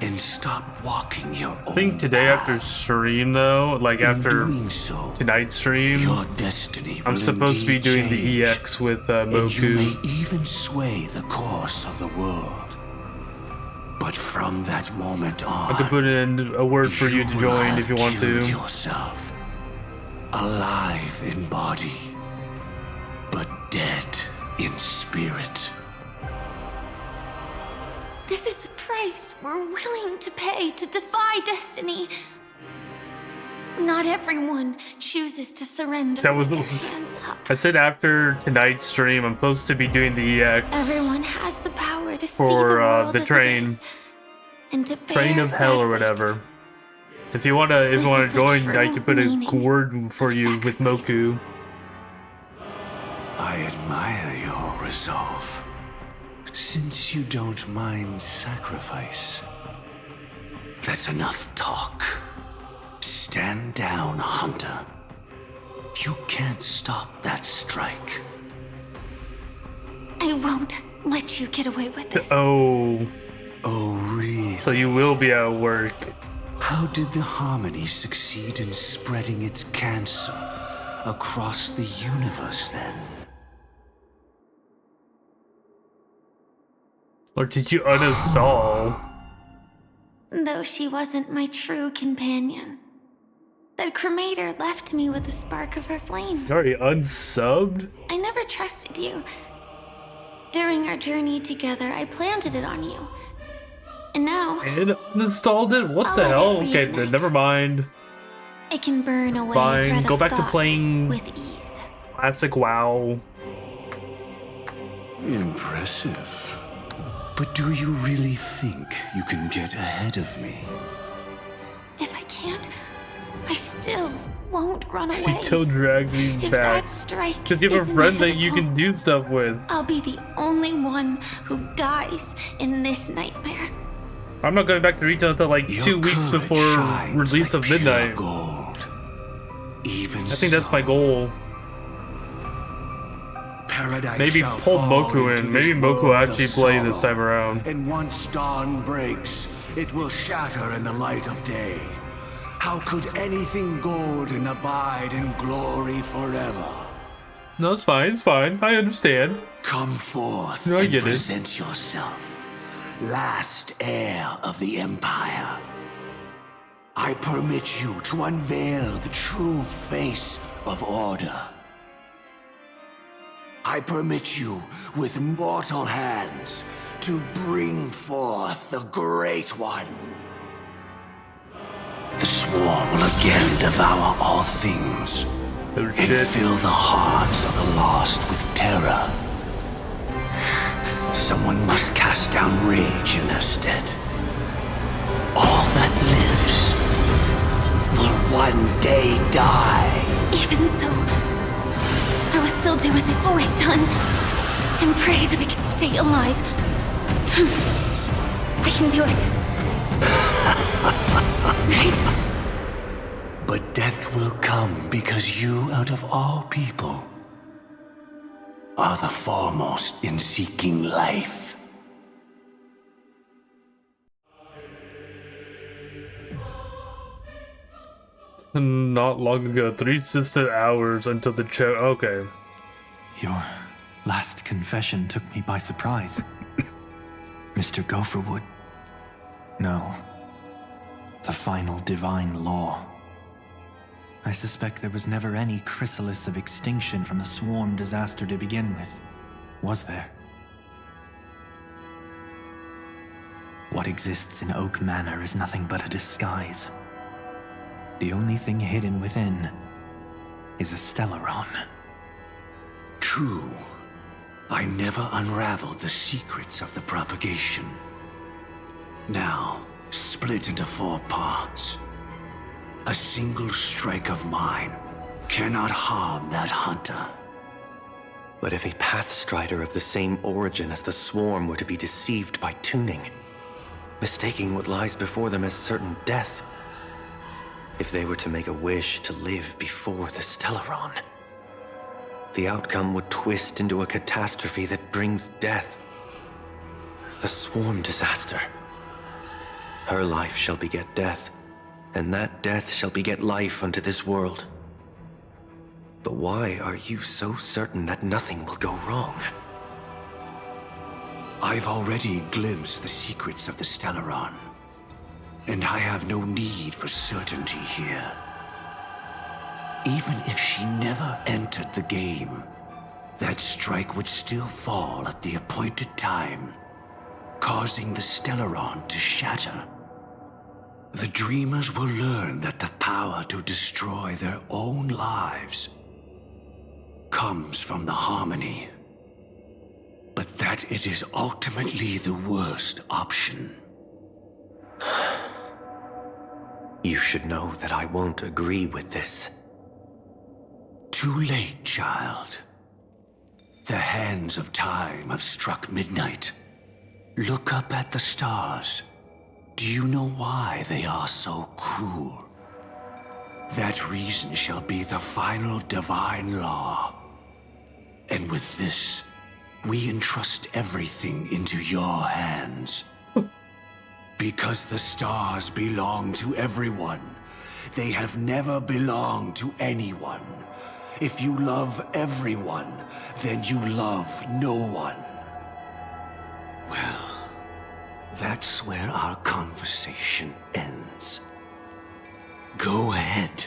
and stop walking your own I think today path. after stream though, like In after doing so, tonight's stream, your destiny I'm will supposed to be indeed doing the change, EX with and you Moku. may even sway the course of the world. But from that moment on, I could put in a word for you to will join have if you want to. killed yourself, alive in body, but dead in spirit. This is the price we're willing to pay to defy destiny. Not everyone chooses to surrender That was with their hands up. I said after tonight's stream, I'm supposed to be doing the EX Everyone has the power to see the for world the as train, it is, and to train bear of hell that or weight. whatever. If you wanna This is the join, I true can put a meaning word for you with Moku. I admire your resolve. Since you don't mind sacrifice, that's enough talk. Stand down, Hunter. You can't stop that strike. I won't let you get away with this. Oh, really? so you will be at work. How did the Harmony succeed in spreading its cancer across the universe then? Or did you uninstall? Though she wasn't my true companion, the cremator left me with a spark of her flame. You already unsubbed? I never trusted you. During our journey together, I planted it on you. And now... And uninstalled it? What the hell? Okay, then never mind. It can burn away Fine, go of back to thought playing with ease. classic WoW. Impressive. But do you really think you can get ahead of me? If I can't, I still won't run away. She still dragged me If back. that strike Because you have is a friend that you inevitable, can do stuff with. I'll be the only one who dies in this nightmare. I'm not going back to retail until like Your 2 weeks courage before shines release like of Midnight. pure gold. Even I think that's my goal. Paradise Maybe shall pull fall Moku into in. this Maybe Moku will world of actually play this sorrow. time around. And once dawn breaks, it will shatter in the light of day. How could anything golden abide in glory forever? No, it's fine. It's fine. I understand. Come forth No, I and get it. present yourself, last heir of the Empire. I permit you to unveil the true face of order. I permit you, with mortal hands, to bring forth the Great One. The swarm will again devour all things, and fill the hearts of the lost with terror. Someone must cast down rage in their stead. All that lives will one day die. Even so, I will still do as I've always done, and pray that I can stay alive. I can do it. Right? But death will come because you, out of all people, are the foremost in seeking life. Not long ago, 3 consistent hours until the show. Okay. Your last confession took me by surprise. Mr. Gopherwood. No. The final divine law. I suspect there was never any chrysalis of extinction from the swarm disaster to begin with. Was there? What exists in Oak Manor is nothing but a disguise. The only thing hidden within is a Stellaron. True. I never unraveled the secrets of the propagation. Now, split into 4 parts. A single strike of mine cannot harm that hunter. But if a Pathstrider of the same origin as the Swarm were to be deceived by tuning, mistaking what lies before them as certain death, if they were to make a wish to live before the Stellaron, the outcome would twist into a catastrophe that brings death. The Swarm disaster. Her life shall beget death, and that death shall beget life unto this world. But why are you so certain that nothing will go wrong? I've already glimpsed the secrets of the Stellaron, and I have no need for certainty here. Even if she never entered the game, that strike would still fall at the appointed time, causing the Stellaron to shatter. The Dreamers will learn that the power to destroy their own lives comes from the Harmony, but that it is ultimately the worst option. You should know that I won't agree with this. Too late, child. The hands of time have struck midnight. Look up at the stars. Do you know why they are so cruel? That reason shall be the final divine law. And with this, we entrust everything into your hands. Because the stars belong to everyone. They have never belonged to anyone. If you love everyone, then you love no one. Well, that's where our conversation ends. Go ahead.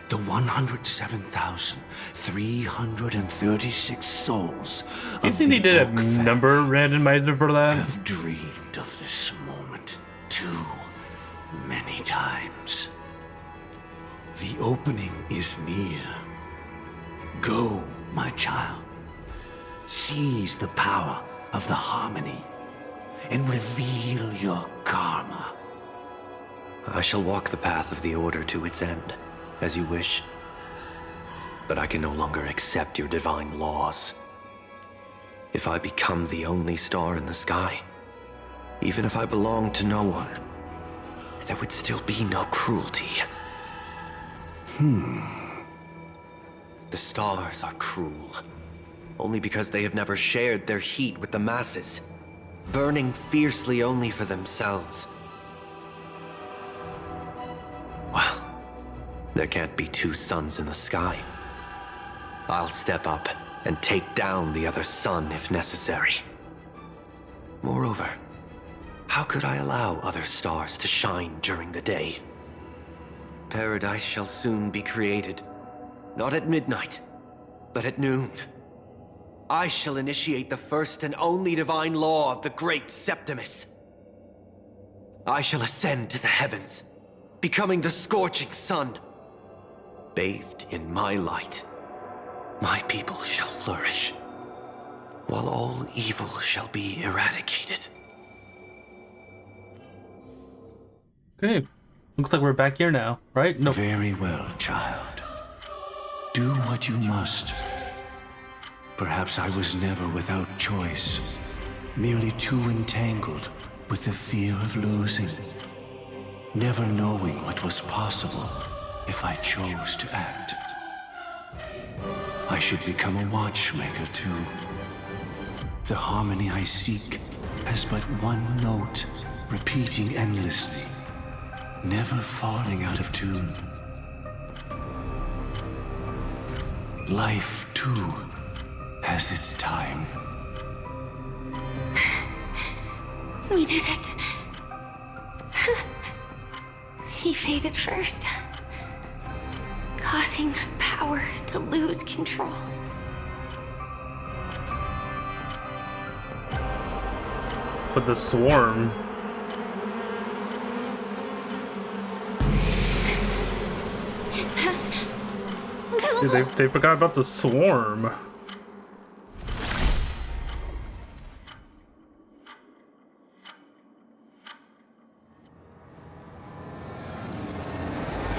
The 107,336 souls You think they did a number randomizer for that? have dreamed of this moment too many times. The opening is near. Go, my child. Seize the power of the harmony and reveal your karma. I shall walk the path of the Order to its end, as you wish. But I can no longer accept your divine laws. If I become the only star in the sky, even if I belong to no one, there would still be no cruelty. The stars are cruel, only because they have never shared their heat with the masses, burning fiercely only for themselves. Well, there can't be two suns in the sky. I'll step up and take down the other sun if necessary. Moreover, how could I allow other stars to shine during the day? Paradise shall soon be created. Not at midnight, but at noon. I shall initiate the first and only divine law of the great Septimus. I shall ascend to the heavens, becoming the scorching sun. Bathed in my light, my people shall flourish, while all evil shall be eradicated. Okay. Looks like we're back here now, right? No. Very well, child. Do what you must. Perhaps I was never without choice, merely too entangled with the fear of losing, never knowing what was possible if I chose to act. I should become a watchmaker too. The harmony I seek has but one note, repeating endlessly, never falling out of tune. Life, too, has its time. We did it. He faded first, causing their power to lose control. But the swarm. Is that... Dude, they forgot about the swarm.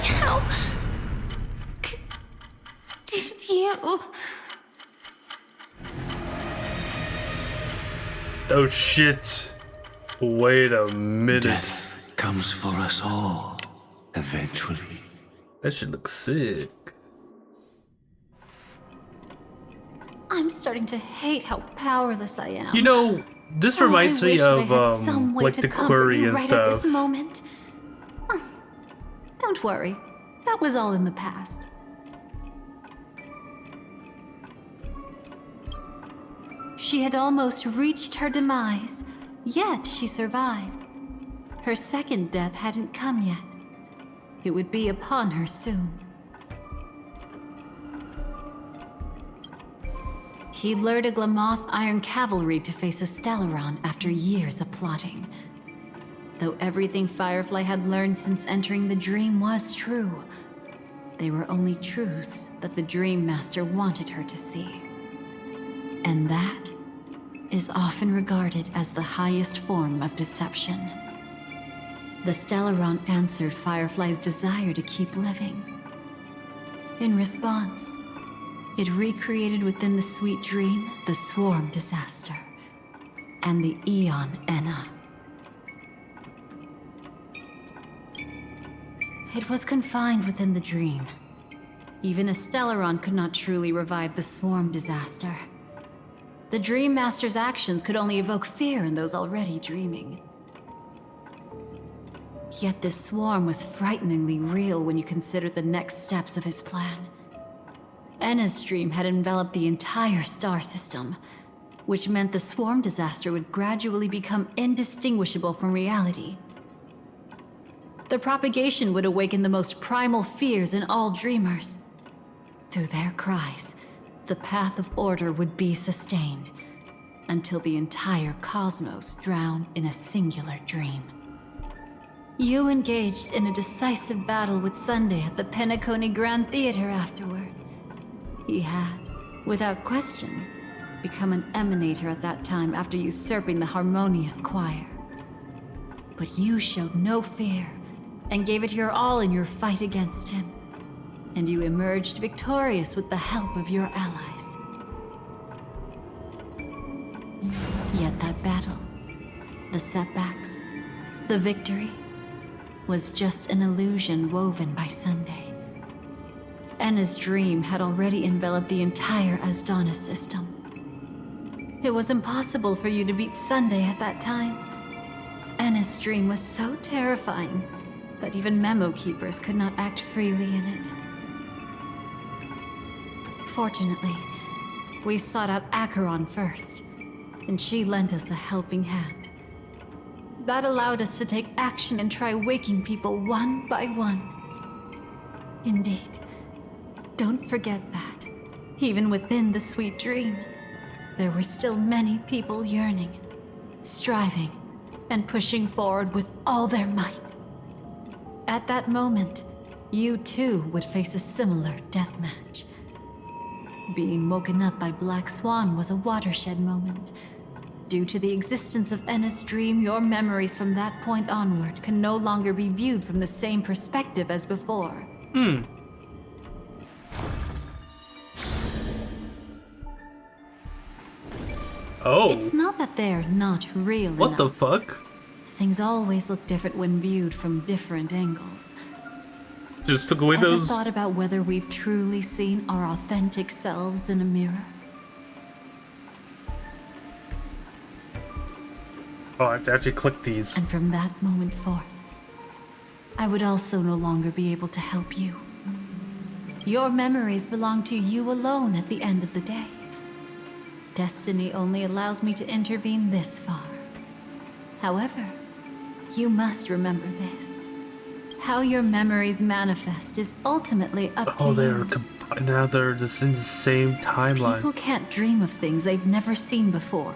How... did you... Oh shit. Wait a minute. Death comes for us all, eventually. That shit looks sick. I'm starting to hate how powerless I am. You know, this reminds me of like the query and right stuff. At this moment. Oh, don't worry, that was all in the past. She had almost reached her demise, yet she survived. Her second death hadn't come yet. It would be upon her soon. He lured a Glamoth Iron Cavalry to face a Stellaron after years of plotting. Though everything Firefly had learned since entering the dream was true, they were only truths that the Dream Master wanted her to see. And that is often regarded as the highest form of deception. The Stellaron answered Firefly's desire to keep living. In response, It recreated within the sweet dream the swarm disaster and the Eon Enna. It was confined within the dream. Even a Stellaron could not truly revive the swarm disaster. The Dream Master's actions could only evoke fear in those already dreaming. Yet this swarm was frighteningly real when you consider the next steps of his plan. Enna's dream had enveloped the entire star system, which meant the swarm disaster would gradually become indistinguishable from reality. The propagation would awaken the most primal fears in all dreamers. Through their cries, the path of order would be sustained, until the entire cosmos drowned in a singular dream. You engaged in a decisive battle with Sunday at the Penacony Grand Theater afterward. He had, without question, become an emanator at that time after usurping the Harmonious Choir. But you showed no fear, and gave it your all in your fight against him. And you emerged victorious with the help of your allies. Yet that battle, the setbacks, the victory, was just an illusion woven by Sunday. Enna's dream had already enveloped the entire Asdana system. It was impossible for you to beat Sunday at that time. Enna's dream was so terrifying that even memo keepers could not act freely in it. Fortunately, we sought out Acheron first, and she lent us a helping hand. That allowed us to take action and try waking people one by one. Indeed, don't forget that, even within the sweet dream, there were still many people yearning, striving, and pushing forward with all their might. At that moment, you too would face a similar deathmatch. Being woken up by Black Swan was a watershed moment. Due to the existence of Enna's dream, your memories from that point onward can no longer be viewed from the same perspective as before. Oh. It's not that they're not real What the enough. fuck? Things always look different when viewed from different angles. Just took away Ever those. thought about whether we've truly seen our authentic selves in a mirror? Oh, I have to actually click these. And from that moment forth, I would also no longer be able to help you. Your memories belong to you alone at the end of the day. Destiny only allows me to intervene this far. However, you must remember this. How your memories manifest is ultimately up to Oh, you. they're now they're just in the same timeline. People can't dream of things they've never seen before.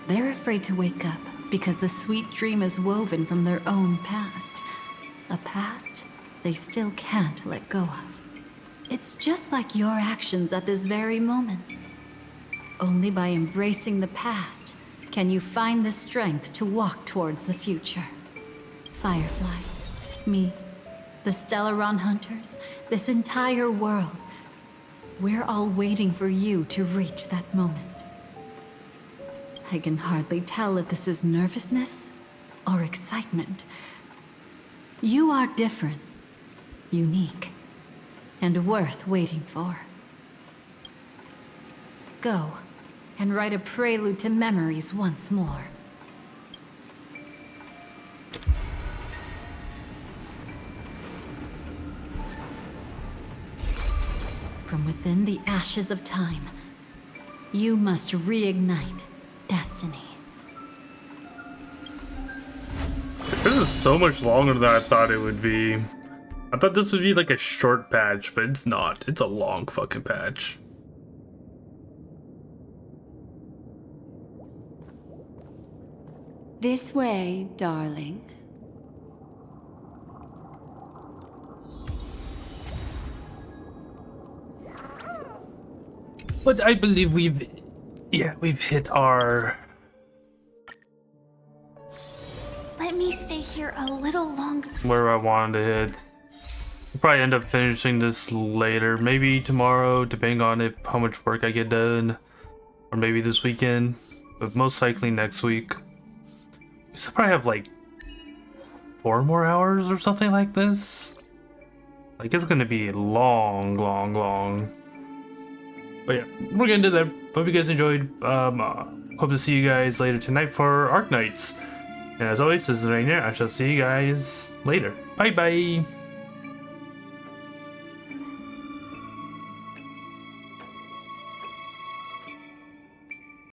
They're afraid to wake up because the sweet dream is woven from their own past. A past they still can't let go of. It's just like your actions at this very moment. Only by embracing the past can you find the strength to walk towards the future. Firefly, me, the Stellaron Hunters, this entire world. We're all waiting for you to reach that moment. I can hardly tell if this is nervousness or excitement. You are different, unique, and worth waiting for. Go and write a prelude to memories once more. From within the ashes of time, you must reignite destiny. This is so much longer than I thought it would be. I thought this would be like a short patch, but it's not. It's a long fucking patch. This way, darling. But I believe we've hit our... Let me stay here a little longer. where I wanted to hit. I'll probably end up finishing this later, maybe tomorrow, depending on how much work I get done, or maybe this weekend, but most likely next week. We still probably have like 4 more hours or something like this. Like, it's gonna be long. But yeah, we're gonna do that. Hope you guys enjoyed. Hope to see you guys later tonight for Arc Nights. And as always, this is Rainier. I shall see you guys later. Bye bye.